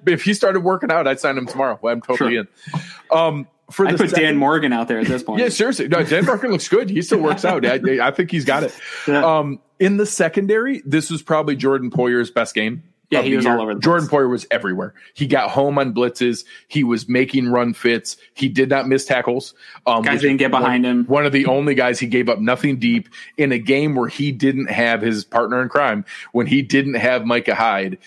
if he started working out, I'd sign him tomorrow. I'm totally in. I put Dan Morgan out there at this point. Yeah, seriously. No, Dan Morgan looks good. He still works out. I think he's got it. Yeah. In the secondary, this was probably Jordan Poyer's best game. Yeah, he was all over the place. Jordan Poyer was everywhere. He got home on blitzes. He was making run fits. He did not miss tackles. Guys didn't get behind him. One of the only guys, he gave up nothing deep in a game where he didn't have his partner in crime, when he didn't have Micah Hyde.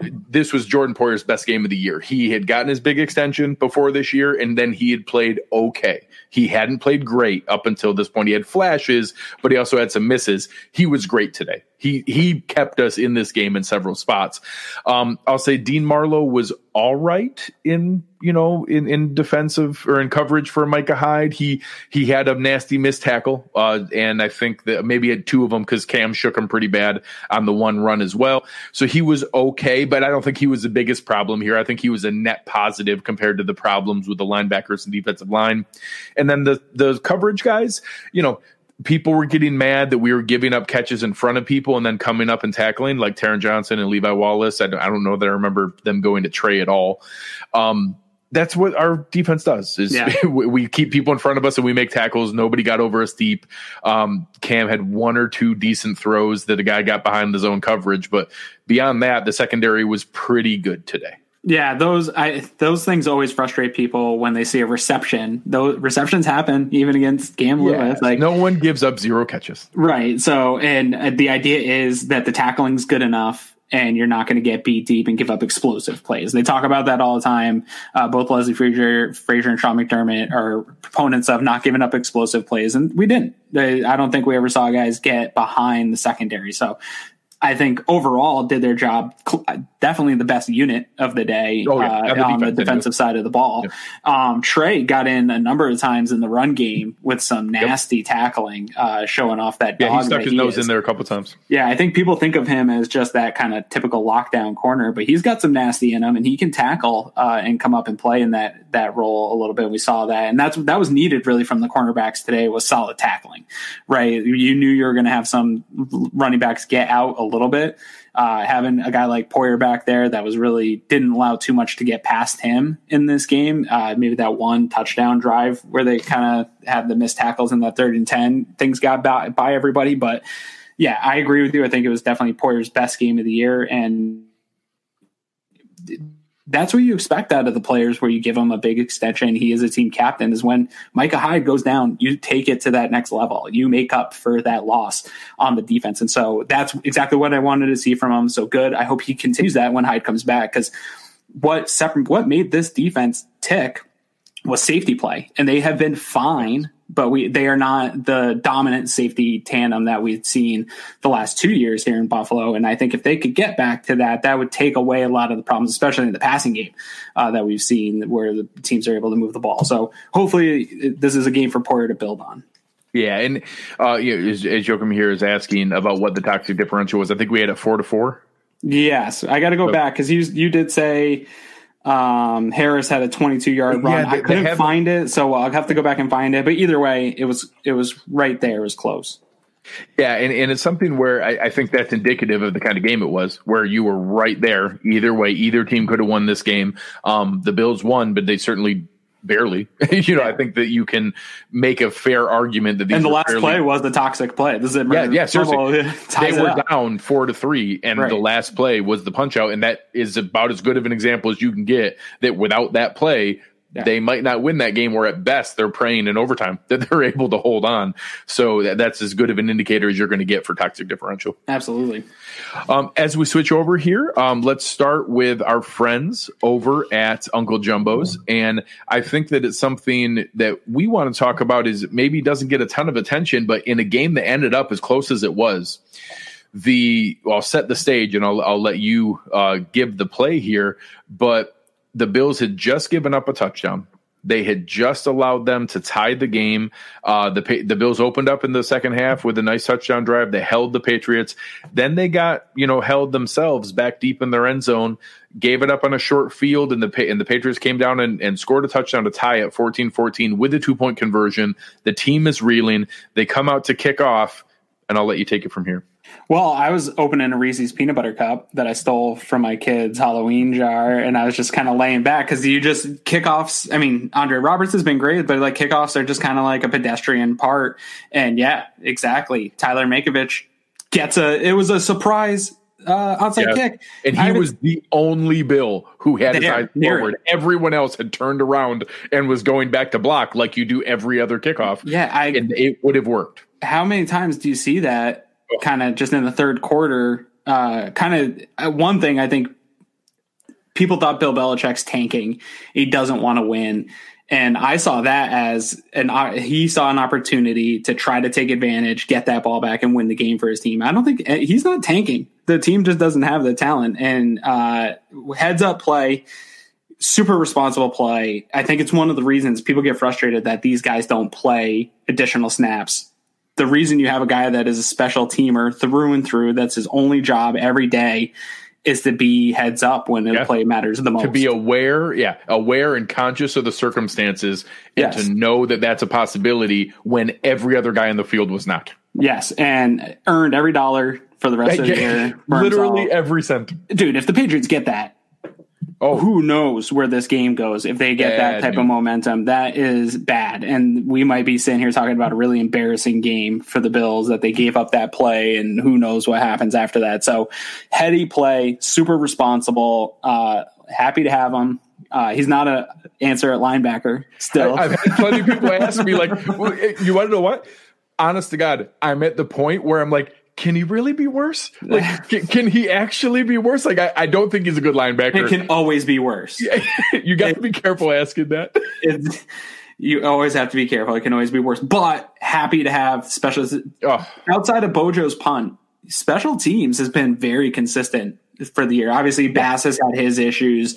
This was Jordan Poyer's best game of the year. He had gotten his big extension before this year, and then he had played okay. He hadn't played great up until this point. He had flashes, but he also had some misses. He was great today. He kept us in this game in several spots. I'll say Dean Marlowe was all right in defensive or in coverage for Micah Hyde. He had a nasty missed tackle, and I think that maybe had two of them because Cam shook him pretty bad on the one run as well. So he was okay, but I don't think he was the biggest problem here. I think he was a net positive compared to the problems with the linebackers and defensive line. And then the coverage guys, people were getting mad that we were giving up catches in front of people and then coming up and tackling, like Taron Johnson and Levi Wallace. I don't know that I remember them going to Trey at all. That's what our defense does is we keep people in front of us and we make tackles. Nobody got over us deep. Cam had one or two decent throws that a guy got behind the zone coverage, but beyond that, the secondary was pretty good today. Yeah, those things always frustrate people when they see a reception. Those receptions happen even against Cam Lewis. Like, no one gives up zero catches. Right. So, and the idea is that the tackling's good enough and you're not going to get beat deep and give up explosive plays. They talk about that all the time. Both Leslie Frazier and Sean McDermott are proponents of not giving up explosive plays, and we didn't. I don't think we ever saw guys get behind the secondary. So I think overall did their job. Definitely the best unit of the day on the defensive side of the ball. Yeah. Trey got in a number of times in the run game with some nasty tackling, showing off that dog. Yeah, he stuck his nose in there a couple times. Yeah, I think people think of him as just that kind of typical lockdown corner, but he's got some nasty in him, and he can tackle and come up and play in that role a little bit. We saw that, and that was needed really from the cornerbacks today, was solid tackling. Right, you knew you were going to have some running backs get out a little bit. Having a guy like Poyer back quarterback there that was really didn't allow too much to get past him in this game. Maybe that one touchdown drive where they kind of had the missed tackles in that 3rd and 10, things got by everybody. But yeah, I agree with you. I think it was definitely Poyer's best game of the year. And that's what you expect out of the players where you give them a big extension. He is a team captain, is when Micah Hyde goes down, you take it to that next level. You make up for that loss on the defense. And so that's exactly what I wanted to see from him. So good. I hope he continues that when Hyde comes back, because what made this defense tick was safety play. And they have been fine, but they are not the dominant safety tandem that we've seen the last 2 years here in Buffalo. And I think if they could get back to that, that would take away a lot of the problems, especially in the passing game that we've seen where the teams are able to move the ball. So hopefully this is a game for Poyer to build on. Yeah, and as Joachim here is asking about what the toxic differential was, I think we had a 4-4. Yes, I got to go back because you did say Harris had a 22-yard run. I couldn't find it, so I'll have to go back and find it. But either way, it was right there. It was close. Yeah, and it's something where I think that's indicative of the kind of game it was, where you were right there. Either way, either team could have won this game. The Bills won, but they certainly barely. I think that you can make a fair argument that these. And the last play was the toxic play. This is seriously. They were down 4-3, and the last play was the punch out, and that is about as good of an example as you can get. That without that play, they might not win that game, or at best they're praying in overtime that they're able to hold on. So that's as good of an indicator as you're going to get for toxic differential. Absolutely. As we switch over here, let's start with our friends over at Uncle Jumbo's. And I think that it's something that we want to talk about is maybe doesn't get a ton of attention, but in a game that ended up as close as it was, I'll set the stage and I'll let you give the play here, but the Bills had just given up a touchdown. They had just allowed them to tie the game. The Bills opened up in the second half with a nice touchdown drive. They held the Patriots. Then they got, held themselves back deep in their end zone, gave it up on a short field, and the Patriots came down and scored a touchdown to tie it 14-14 with a 2-point conversion. The team is reeling. They come out to kick off, and I'll let you take it from here. Well, I was opening a Reese's peanut butter cup that I stole from my kid's Halloween jar, and I was just kind of laying back because you just kickoffs. I mean, Andre Roberts has been great, but like kickoffs are just kind of like a pedestrian part. And yeah, exactly. Tyler Makovich it was a surprise onside kick. And he was the only Bill who had his eyes forward. Everyone else had turned around and was going back to block like you do every other kickoff. Yeah. And it would have worked. How many times do you see that? Kind of just in the third quarter, one thing I think people thought Bill Belichick's tanking. He doesn't want to win. And I saw that as he saw an opportunity to try to take advantage, get that ball back and win the game for his team. I don't think he's not tanking. The team just doesn't have the talent and heads up play, super responsible play. I think it's one of the reasons people get frustrated that these guys don't play additional snaps. The reason you have a guy that is a special teamer through and through, that's his only job every day, is to be heads up when the play matters the most. To be aware and conscious of the circumstances, and to know that that's a possibility when every other guy in the field was not. Yes, and earned every dollar for the rest of the year. Literally every cent. Dude, if the Patriots get that, who knows where this game goes if they get that type of momentum. That is bad. And we might be sitting here talking about a really embarrassing game for the Bills that they gave up that play, and who knows what happens after that. So heady play, super responsible, happy to have him. He's not an answer at linebacker still. I've had plenty of people ask me, like, you want to know what? Honest to God, I'm at the point where I'm like, can he really be worse? Like, can he actually be worse? Like, I don't think he's a good linebacker. It can always be worse. You got to be careful asking that. You always have to be careful. It can always be worse. But happy to have special. Outside of Bojo's punt, special teams has been very consistent for the year. Obviously, Bass has had his issues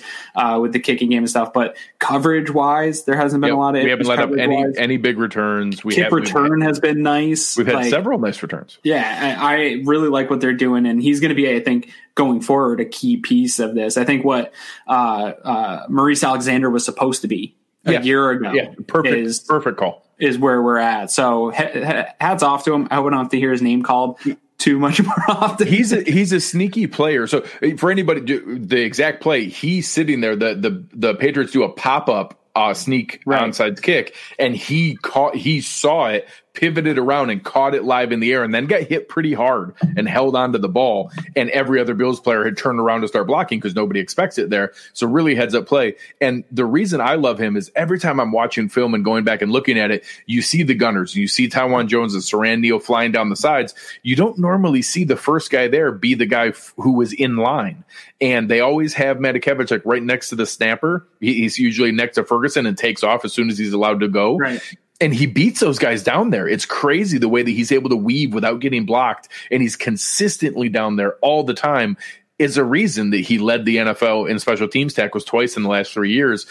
with the kicking game and stuff, but coverage-wise, there hasn't been a lot of. We haven't let up any big returns. Kick return has been nice. We've had several nice returns. Yeah, I really like what they're doing, and he's going to be, I think, going forward, a key piece of this. I think what Maurice Alexander was supposed to be a year ago. Yeah, perfect call. Is where we're at. So hats off to him. I hope I don't have to hear his name called too much more often. He's a sneaky player. So for anybody, the exact play, he's sitting there. The Patriots do a pop-up sneak onside kick, and he saw it, pivoted around and caught it live in the air, and then got hit pretty hard and held onto the ball. And every other Bills player had turned around to start blocking because nobody expects it there. So really heads up play. And the reason I love him is every time I'm watching film and going back and looking at it, you see the gunners, you see Tywan Jones and Saran Neal flying down the sides. You don't normally see the first guy there be the guy who was in line. And they always have Matakevich like right next to the snapper. He's usually next to Ferguson and takes off as soon as he's allowed to go. Right. And he beats those guys down there. It's crazy the way that he's able to weave without getting blocked. And he's consistently down there all the time. Is a reason that he led the NFL in special teams tackles twice in the last 3 years.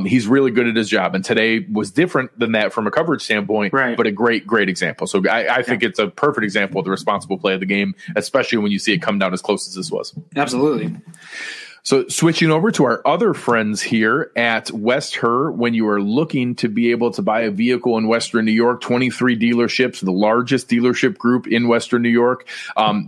He's really good at his job. And today was different than that from a coverage standpoint, but a great example. So I think it's a perfect example of the responsible play of the game, especially when you see it come down as close as this was. Absolutely. So switching over to our other friends here at West Her, when you are looking to be able to buy a vehicle in Western New York, 23 dealerships, the largest dealership group in Western New York.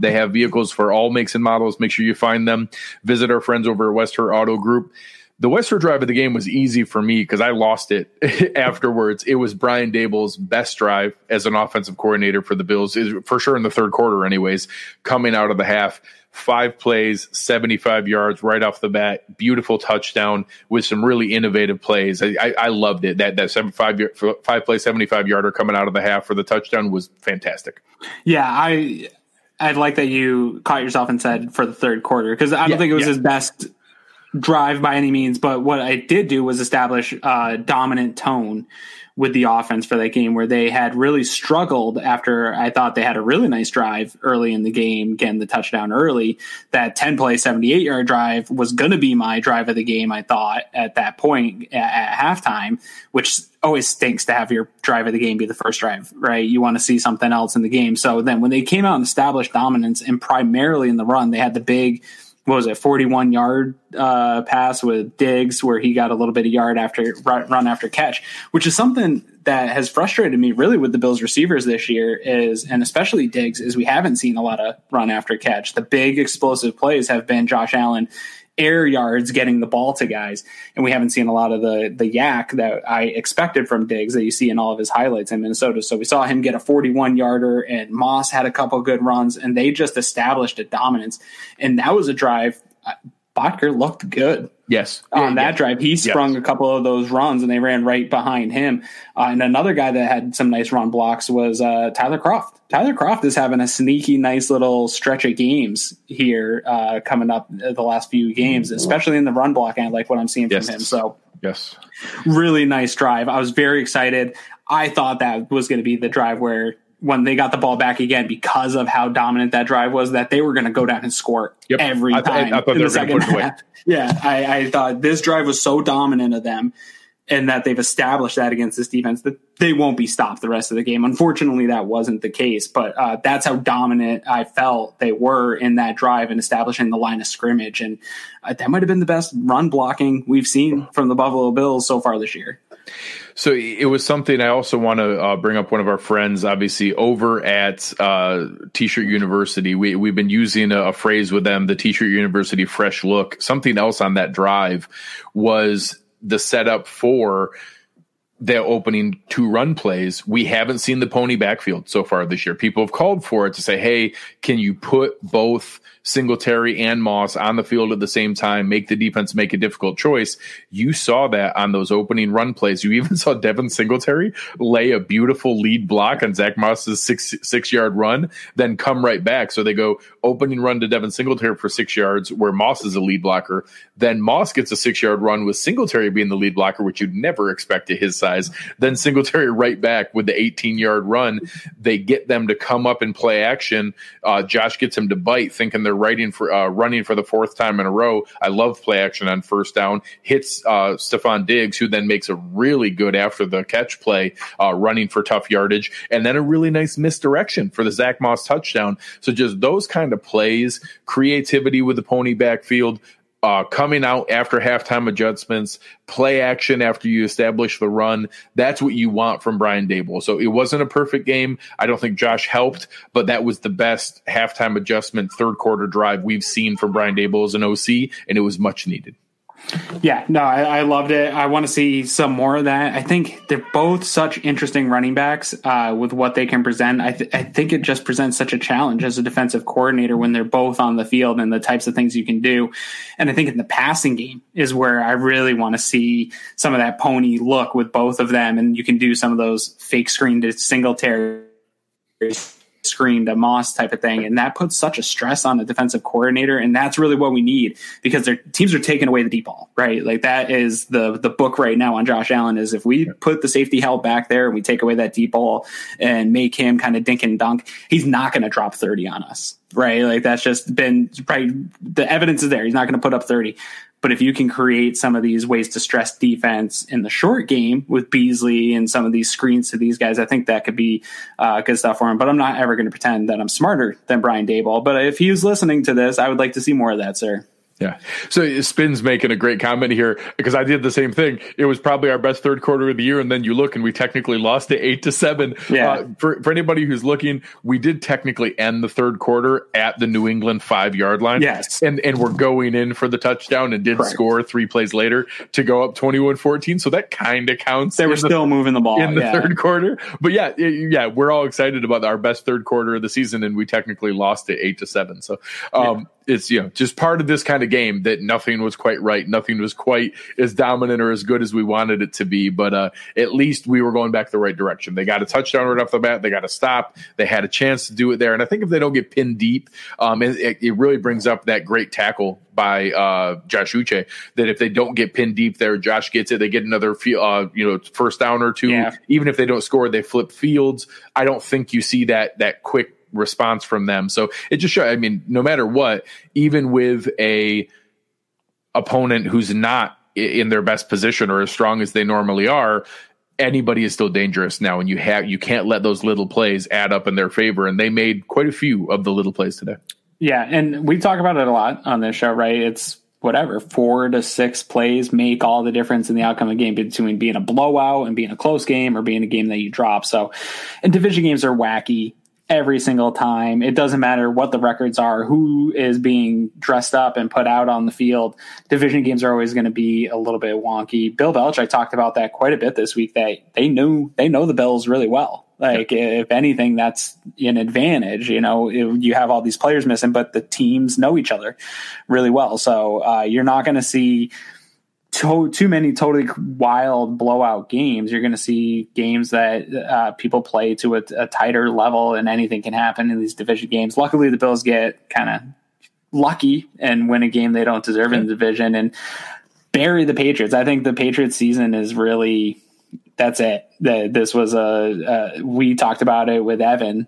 They have vehicles for all makes and models. Make sure you find them. Visit our friends over at West Her Auto Group. The West Her drive of the game was easy for me because I lost it afterwards. It was Brian Daboll's best drive as an offensive coordinator for the Bills, for sure in the third quarter anyways, coming out of the half. 5 plays, 75 yards right off the bat. Beautiful touchdown with some really innovative plays. I loved it. That 5-play, 75-yarder coming out of the half for the touchdown was fantastic. Yeah, I'd like that you caught yourself and said for the third quarter, because I don't think it was his best drive by any means. But what I did do was establish a dominant tone with the offense for that game, where they had really struggled after I thought they had a really nice drive early in the game, getting the touchdown early. That 10-play, 78-yard drive was going to be my drive of the game, I thought, at that point at halftime, which always stinks to have your drive of the game be the first drive, right? You want to see something else in the game. So then when they came out and established dominance, and primarily in the run, they had the big, 41-yard pass with Diggs, where he got a little bit of yard after run after catch, which is something that has frustrated me really with the Bills receivers this year and especially Diggs, is we haven't seen a lot of run after catch. The big explosive plays have been Josh Allen air yards getting the ball to guys, and we haven't seen a lot of the yak that I expected from Diggs that you see in all of his highlights in Minnesota. So we saw him get a 41-yarder, and Moss had a couple good runs, and they just established a dominance. And that was a drive. Butker looked good. Yes. On that drive, he sprung a couple of those runs, and they ran right behind him. And another guy that had some nice run blocks was Tyler Kroft. Tyler Kroft is having a sneaky, nice little stretch of games here coming up the last few games, especially in the run block. And I like what I'm seeing from him. So, really nice drive. I was very excited. I thought that was going to be the drive where, when they got the ball back again, because of how dominant that drive was, that they were going to go down and score every time. I thought in the second half. Yeah, I thought this drive was so dominant of them, and that they've established that against this defense, that they won't be stopped the rest of the game. Unfortunately, that wasn't the case, but that's how dominant I felt they were in that drive and establishing the line of scrimmage. And that might have been the best run blocking we've seen from the Buffalo Bills so far this year. So it was something I also want to bring up. One of our friends, obviously, over at T-Shirt University, we've been using a phrase with them, the T-Shirt University fresh look. Something else on that drive was the setup for the opening 2 run plays. We haven't seen the pony backfield so far this year. People have called for it to say, hey, can you put both Singletary and Moss on the field at the same time, make the defense make a difficult choice? You saw that on those opening run plays. You even saw Devin Singletary lay a beautiful lead block on Zach Moss's six-yard run, then come right back. So they go opening run to Devin Singletary for 6 yards, where Moss is a lead blocker. Then Moss gets a 6-yard run with Singletary being the lead blocker, which you'd never expect at his size. Then Singletary right back with the 18-yard run. They get them to come up and play action. Josh gets him to bite, thinking they're running for the 4th time in a row. I love play action on first down. Hits Stephon Diggs, who then makes a really good after the catch play, running for tough yardage, and then a really nice misdirection for the Zach Moss touchdown. So just those kind of plays, creativity with the pony backfield, coming out after halftime adjustments, play action after you establish the run. That's what you want from Brian Daboll. So it wasn't a perfect game. I don't think Josh helped, but that was the best halftime adjustment third quarter drive we've seen from Brian Daboll as an OC, and it was much needed. Yeah, no, I loved it. I want to see some more of that. I think they're both such interesting running backs with what they can present. I think it just presents such a challenge as a defensive coordinator when they're both on the field and the types of things you can do. And I think in the passing game is where I really want to see some of that pony look with both of them. And you can do some of those fake screen to Singletary, screen to Moss type of thing, and that puts such a stress on the defensive coordinator, and that's really what we need because their teams are taking away the deep ball, right? Like that is the book right now on Josh Allen is if we put the safety help back there and we take away that deep ball and make him kind of dink and dunk, he's not going to drop 30 on us, right? Like that's just been right. The evidence is there. He's not going to put up 30. But if you can create some of these ways to stress defense in the short game with Beasley and some of these screens to these guys, I think that could be good stuff for him. But I'm not ever going to pretend that I'm smarter than Brian Daboll. But if he was listening to this, I would like to see more of that, sir. Yeah. So Spin's making a great comment here because I did the same thing. It was probably our best third quarter of the year. And then you look and we technically lost it 8-7. Yeah. For anybody who's looking, we did technically end the third quarter at the New England 5-yard line. Yes. And we're going in for the touchdown and did score 3 plays later to go up 21-14. So that kind of counts. They were still moving the ball in the third quarter. But yeah, we're all excited about our best third quarter of the season. And we technically lost it 8-7. So, it's, just part of this kind of game that nothing was quite right. Nothing was quite as dominant or as good as we wanted it to be. But at least we were going back the right direction. They got a touchdown right off the bat. They got a stop. They had a chance to do it there. And I think if they don't get pinned deep, it really brings up that great tackle by Josh Uche, that if they don't get pinned deep there, Josh gets it. They get another first down or two. Yeah. Even if they don't score, they flip fields. I don't think you see that quick response from them. So it just shows, no matter what, even with a opponent who's not in their best position or as strong as they normally are, anybody is still dangerous now. And you can't let those little plays add up in their favor. And they made quite a few of the little plays today. Yeah. And we talk about it a lot on this show, right? It's 4 to 6 plays make all the difference in the outcome of the game between being a blowout and being a close game or being a game that you drop. So, and division games are wacky every single time. It doesn't matter what the records are, who is being dressed up and put out on the field. Division games are always going to be a little bit wonky. Bill Belichick talked about that quite a bit this week, that they know the Bills really well. Like, if anything, that's an advantage. You have all these players missing, but the teams know each other really well. So you're not going to see too many totally wild blowout games. You're going to see games that people play to a tighter level, and anything can happen in these division games. Luckily, the Bills get kind of lucky and win a game they don't deserve in the division and bury the Patriots. I think the Patriots season is really, that's it. This was we talked about it with Evan.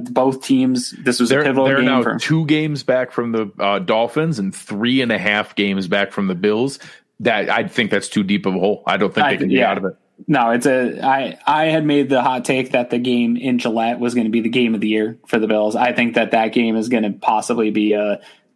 Both teams, this was a pivotal game. They're now 2 games back from the Dolphins and 3.5 games back from the Bills. That I think that's too deep of a hole. I don't think they can get out of it. No, I had made the hot take that the game in Gillette was going to be the game of the year for the Bills. I think that game is going to possibly be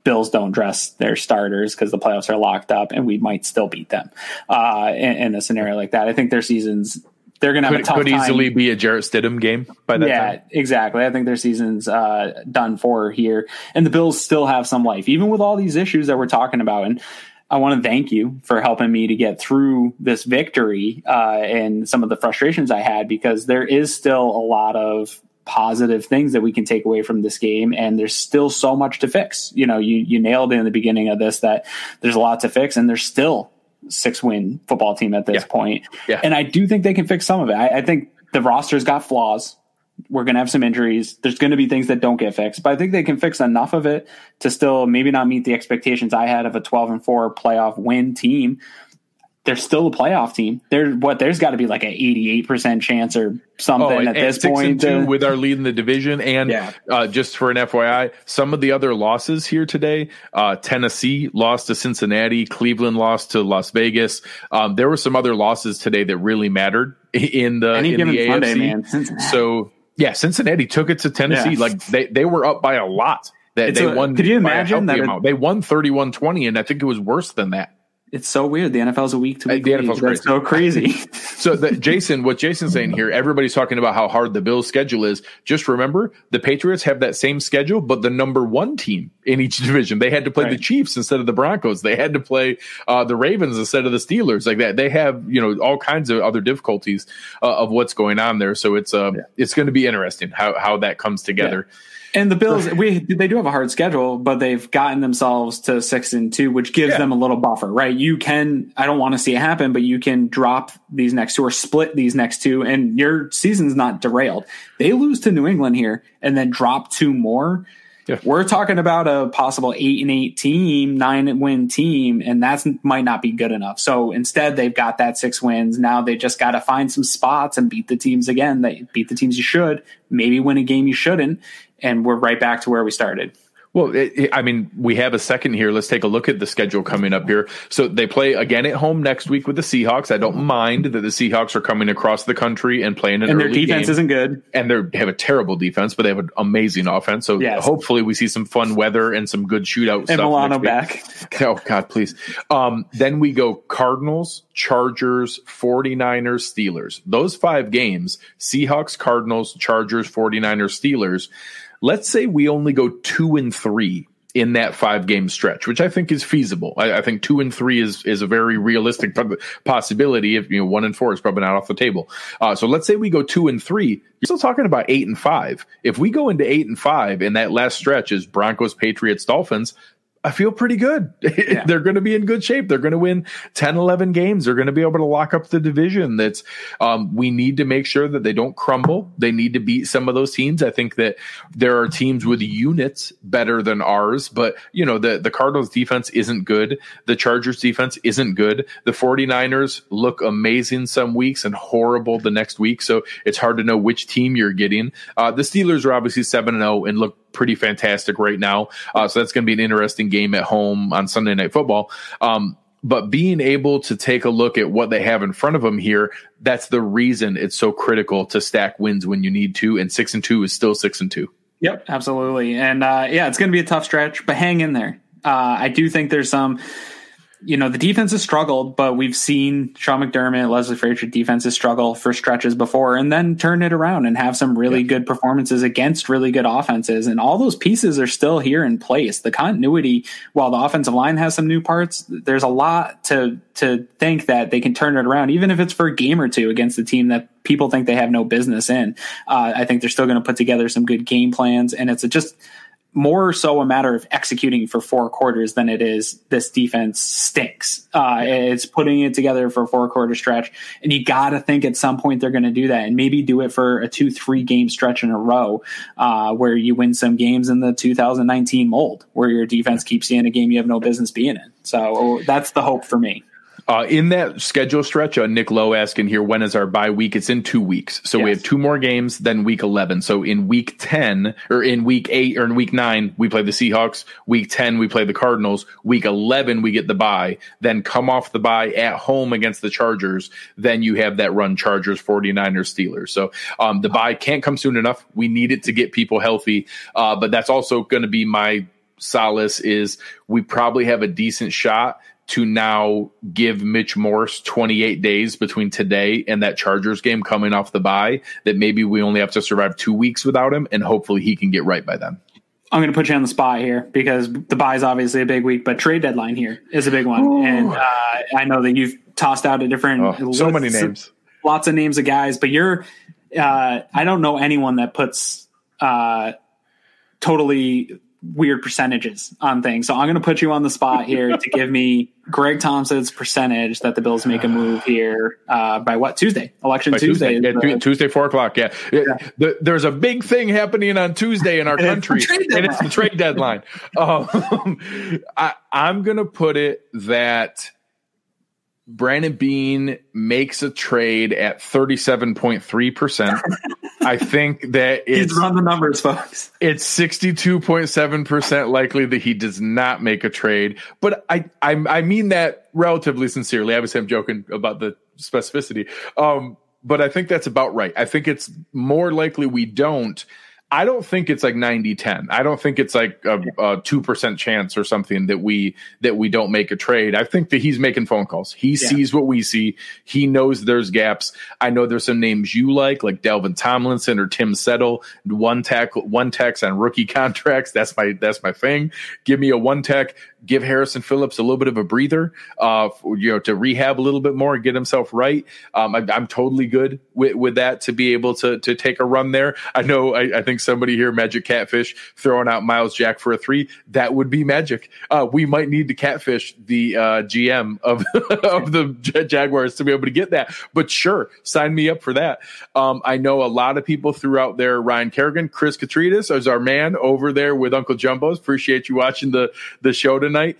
Bills don't dress their starters because the playoffs are locked up and we might still beat them in a scenario like that. I think their seasons, they're going to have a tough time. Could easily be a Jarrett Stidham game by that time. Yeah, exactly. I think their season's done for here. And the Bills still have some life, even with all these issues that we're talking about. And I want to thank you for helping me to get through this victory and some of the frustrations I had, because there is still a lot of positive things that we can take away from this game. And there's still so much to fix. You nailed it in the beginning of this, that there's a lot to fix, and there's still 6-win football team at this point. Yeah. And I do think they can fix some of it. I think the roster's got flaws. We're going to have some injuries. There's going to be things that don't get fixed, but I think they can fix enough of it to still maybe not meet the expectations I had of a 12-4 playoff win team. They're still a playoff team. There's got to be like an 88% chance or something at this point. 6-2 with our lead in the division. And just for an FYI, some of the other losses here today, Tennessee lost to Cincinnati, Cleveland lost to Las Vegas. There were some other losses today that really mattered in the AFC. Sunday, man. Cincinnati. So yeah, Cincinnati took it to Tennessee. Yeah. Like they were up by a lot They won. Could you imagine that? They won 31-20, and I think it was worse than that. It's so weird. The NFL is a week-to-week league. That's so crazy. So what Jason's saying here, everybody's talking about how hard the Bills' schedule is. Just remember, the Patriots have that same schedule, but the number one team in each division. They had to play the Chiefs instead of the Broncos. They had to play the Ravens instead of the Steelers. Like that, they have all kinds of other difficulties of what's going on there. So it's going to be interesting how that comes together. Yeah. And the Bills, they do have a hard schedule, but they've gotten themselves to 6-2, which gives them a little buffer, right? You can, I don't want to see it happen, but you can drop these next two or split these next two, and your season's not derailed. They lose to New England here and then drop two more. Yeah. We're talking about a possible 8-8 team, 9-win team, and that might not be good enough. So instead, they've got that 6 wins. Now they just got to find some spots and beat the teams again. They beat the teams you should, maybe win a game you shouldn't, and we're right back to where we started. Well, we have a second here. Let's take a look at the schedule coming up here. So they play again at home next week with the Seahawks. I don't mind that the Seahawks are coming across the country and playing an early game. And their defense isn't good. And they have a terrible defense, but they have an amazing offense. So hopefully we see some fun weather and some good shootout stuff. And Milano back. Oh, God, please. Then we go Cardinals, Chargers, 49ers, Steelers. Those 5 games, Seahawks, Cardinals, Chargers, 49ers, Steelers. Let's say we only go 2-3 in that 5-game stretch, which I think is feasible. I think 2-3 is a very realistic possibility. If 1-4 is probably not off the table. So let's say we go 2-3. You're still talking about 8-5. If we go into 8-5 and that last stretch is Broncos, Patriots, Dolphins, I feel pretty good. Yeah. They're going to be in good shape. They're going to win 10, 11 games. They're going to be able to lock up the division. That's we need to make sure that they don't crumble. They need to beat some of those teams. I think that there are teams with units better than ours, but the Cardinals defense isn't good. The Chargers defense isn't good. The 49ers look amazing some weeks and horrible the next week. So it's hard to know which team you're getting. The Steelers are obviously 7-0 and look pretty fantastic right now. So that's going to be an interesting game at home on Sunday Night Football. But being able to take a look at what they have in front of them here, that's the reason it's so critical to stack wins when you need to. And 6-2 is still 6-2. Yep, absolutely. And it's going to be a tough stretch, but hang in there. I do think there's some, the defense has struggled, but we've seen Sean McDermott, Leslie Frazier defenses struggle for stretches before and then turn it around and have some really good performances against really good offenses. And all those pieces are still here in place. The continuity, while the offensive line has some new parts, there's a lot to think that they can turn it around, even if it's for a game or two against the team that people think they have no business in. I think they're still going to put together some good game plans, and it's just more so a matter of executing for 4 quarters than it is this defense stinks. It's putting it together for a 4-quarter stretch, and you got to think at some point they're going to do that and maybe do it for a 2-3 game stretch in a row where you win some games in the 2019 mold where your defense keeps you in a game you have no business being in. So that's the hope for me. In that schedule stretch, Nick Lowe asking here, when is our bye week? It's in 2 weeks. So we have 2 more games, then week 11. So in week 10 or in week 8 or in week 9, we play the Seahawks. Week 10, we play the Cardinals. Week 11, we get the bye, then come off the bye at home against the Chargers. Then you have that run Chargers, 49ers, Steelers. So the bye can't come soon enough. We need it to get people healthy. But that's also going to be my solace is we probably have a decent shot to now give Mitch Morse 28 days between today and that Chargers game coming off the bye, that maybe we only have to survive 2 weeks without him, and hopefully he can get right by then. I'm going to put you on the spot here because the bye is obviously a big week, but trade deadline here is a big one. Ooh. And I know that you've tossed out a different so many names, lots of names of guys, but I don't know anyone that puts totally weird percentages on things. So I'm going to put you on the spot here to give me Greg Tompsett's percentage that the Bills make a move here by what? Tuesday? Election by Tuesday. Tuesday, 4:00. Yeah. There's a big thing happening on Tuesday in our country, and it's the trade deadline. I'm going to put it that Brandon Beane makes a trade at 37.3%. I think that he's run the numbers, folks. It's 62.7% likely that he does not make a trade. But I mean that relatively sincerely. Obviously, I'm joking about the specificity. But I think that's about right. I think it's more likely we don't. I don't think it's like 90-10. I don't think it's like a 2% chance or something that we don't make a trade. I think that he's making phone calls. He sees what we see. He knows there's gaps. I know there's some names you like Dalvin Tomlinson or Tim Settle, one techs on rookie contracts. That's my thing. Give me a one tech. Give Harrison Phillips a little bit of a breather, to rehab a little bit more and get himself right. I'm totally good with that, to be able to take a run there. I know. I think somebody here, Magic Catfish, throwing out Miles Jack for a 3. That would be magic. We might need to catfish the GM of the Jaguars to be able to get that. But sure, sign me up for that. I know a lot of people threw out there Ryan Kerrigan. Chris Katridis is our man over there with Uncle Jumbo's. Appreciate you watching the show tonight.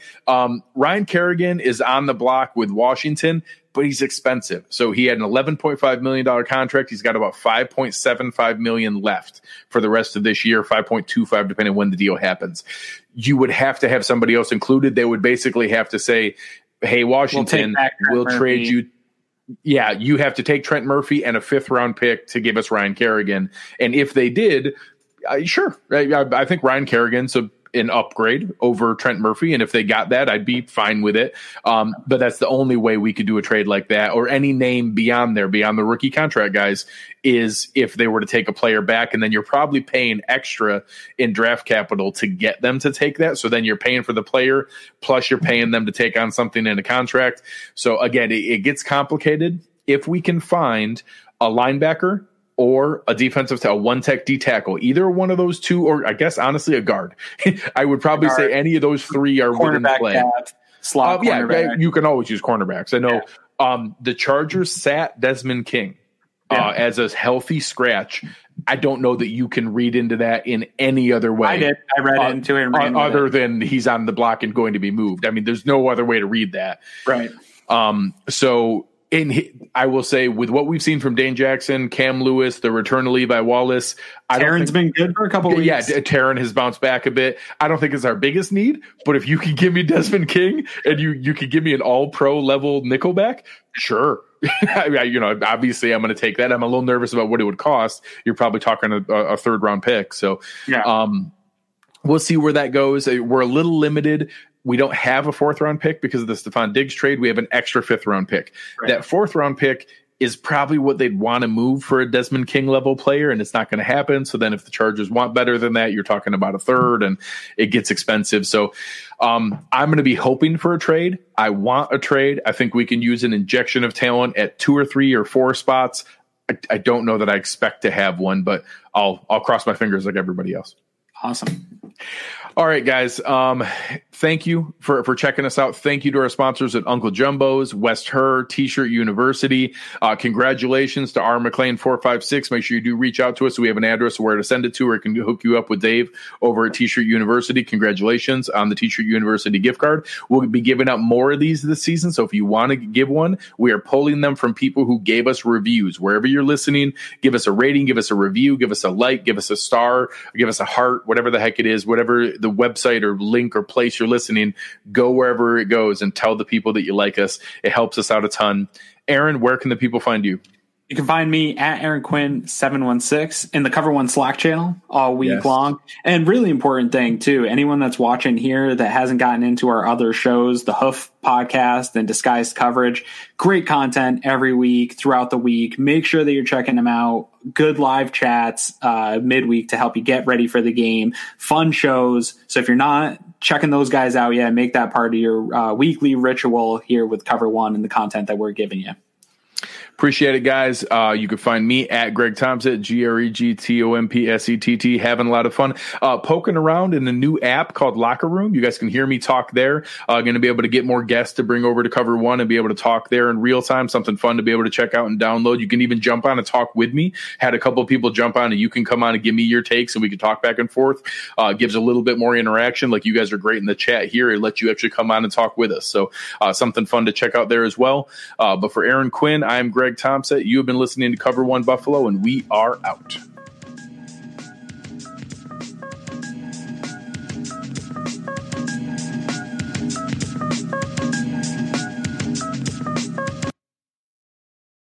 Ryan Kerrigan is on the block with Washington, but he's expensive. So he had an $11.5 million contract. He's got about $5.75 million left for the rest of this year, 5.25, depending on when the deal happens. You would have to have somebody else included. They would basically have to say, hey, Washington, we'll trade you. Yeah, you have to take Trent Murphy and a 5th-round pick to give us Ryan Kerrigan. And if they did, sure. I think Ryan Kerrigan's an upgrade over Trent Murphy, and if they got that, I'd be fine with it. But that's the only way we could do a trade like that, or any name beyond the rookie contract guys, is if they were to take a player back, and then you're probably paying extra in draft capital to get them to take that. So then you're paying for the player, plus you're paying them to take on something in a contract. So again, it gets complicated. If we can find a linebacker or a defensive tackle, one tech D tackle, either one of those two, or I guess honestly a guard. I would probably say any of those 3 are within play. Slot cornerback. You can always use cornerbacks. I know the Chargers sat Desmond King as a healthy scratch. I don't know that you can read into that in any other way. I did. I read into it other than he's on the block and going to be moved. I mean, there's no other way to read that. Right. So I will say, with what we've seen from Dane Jackson, Cam Lewis, the return of Levi Wallace, Taron's been good for a couple of weeks. Yeah, Taron has bounced back a bit. I don't think it's our biggest need, but if you could give me Desmond King and you could give me an all-pro level nickelback, sure. Obviously I'm going to take that. I'm a little nervous about what it would cost. You're probably talking a 3rd-round pick. So we'll see where that goes. We're a little limited. We don't have a 4th-round pick because of the Stephon Diggs trade. We have an extra 5th-round pick. Right. That 4th-round pick is probably what they'd want to move for a Desmond King level player, and it's not going to happen. So then if the Chargers want better than that, you're talking about a 3rd, and it gets expensive. So I'm going to be hoping for a trade. I want a trade. I think we can use an injection of talent at 2 or 3 or 4 spots. I don't know that I expect to have one, but I'll cross my fingers like everybody else. Awesome. All right, guys. Thank you for checking us out. Thank you to our sponsors at Uncle Jumbo's, West Her, T-Shirt University. Congratulations to R. McLean 456. Make sure you do reach out to us. So we have an address where to send it to, or can hook you up with Dave over at T-Shirt University. Congratulations on the T-Shirt University gift card. We'll be giving out more of these this season. So if you want to give one, we are pulling them from people who gave us reviews. Wherever you're listening, give us a rating, give us a review, give us a like, give us a star, give us a heart, whatever the heck it is, whatever the website or link or place you're listening, go wherever it goes and tell the people that you like us. It helps us out a ton. Aaron, where can the people find you? You can find me at Aaron Quinn 716 in the Cover One Slack channel all week long. And really important thing too, anyone that's watching here that hasn't gotten into our other shows, the Hoof podcast and Disguised Coverage, great content every week throughout the week. Make sure that you're checking them out. Good live chats midweek to help you get ready for the game. Fun shows. So if you're not checking those guys out yet, make that part of your weekly ritual here with Cover One and the content that we're giving you. Appreciate it, guys. You can find me at Greg Tompsett, GregTompsett, having a lot of fun. Poking around in a new app called Locker Room. You guys can hear me talk there. Going to be able to get more guests to bring over to Cover One and be able to talk there in real time. Something fun to be able to check out and download. You can even jump on and talk with me. Had a couple of people jump on and you can come on and give me your takes and we can talk back and forth. Gives a little bit more interaction. Like you guys are great in the chat here. It lets you actually come on and talk with us. So something fun to check out there as well. But for Aaron Quinn, I'm Greg Tompsett. You have been listening to Cover One Buffalo, and we are out.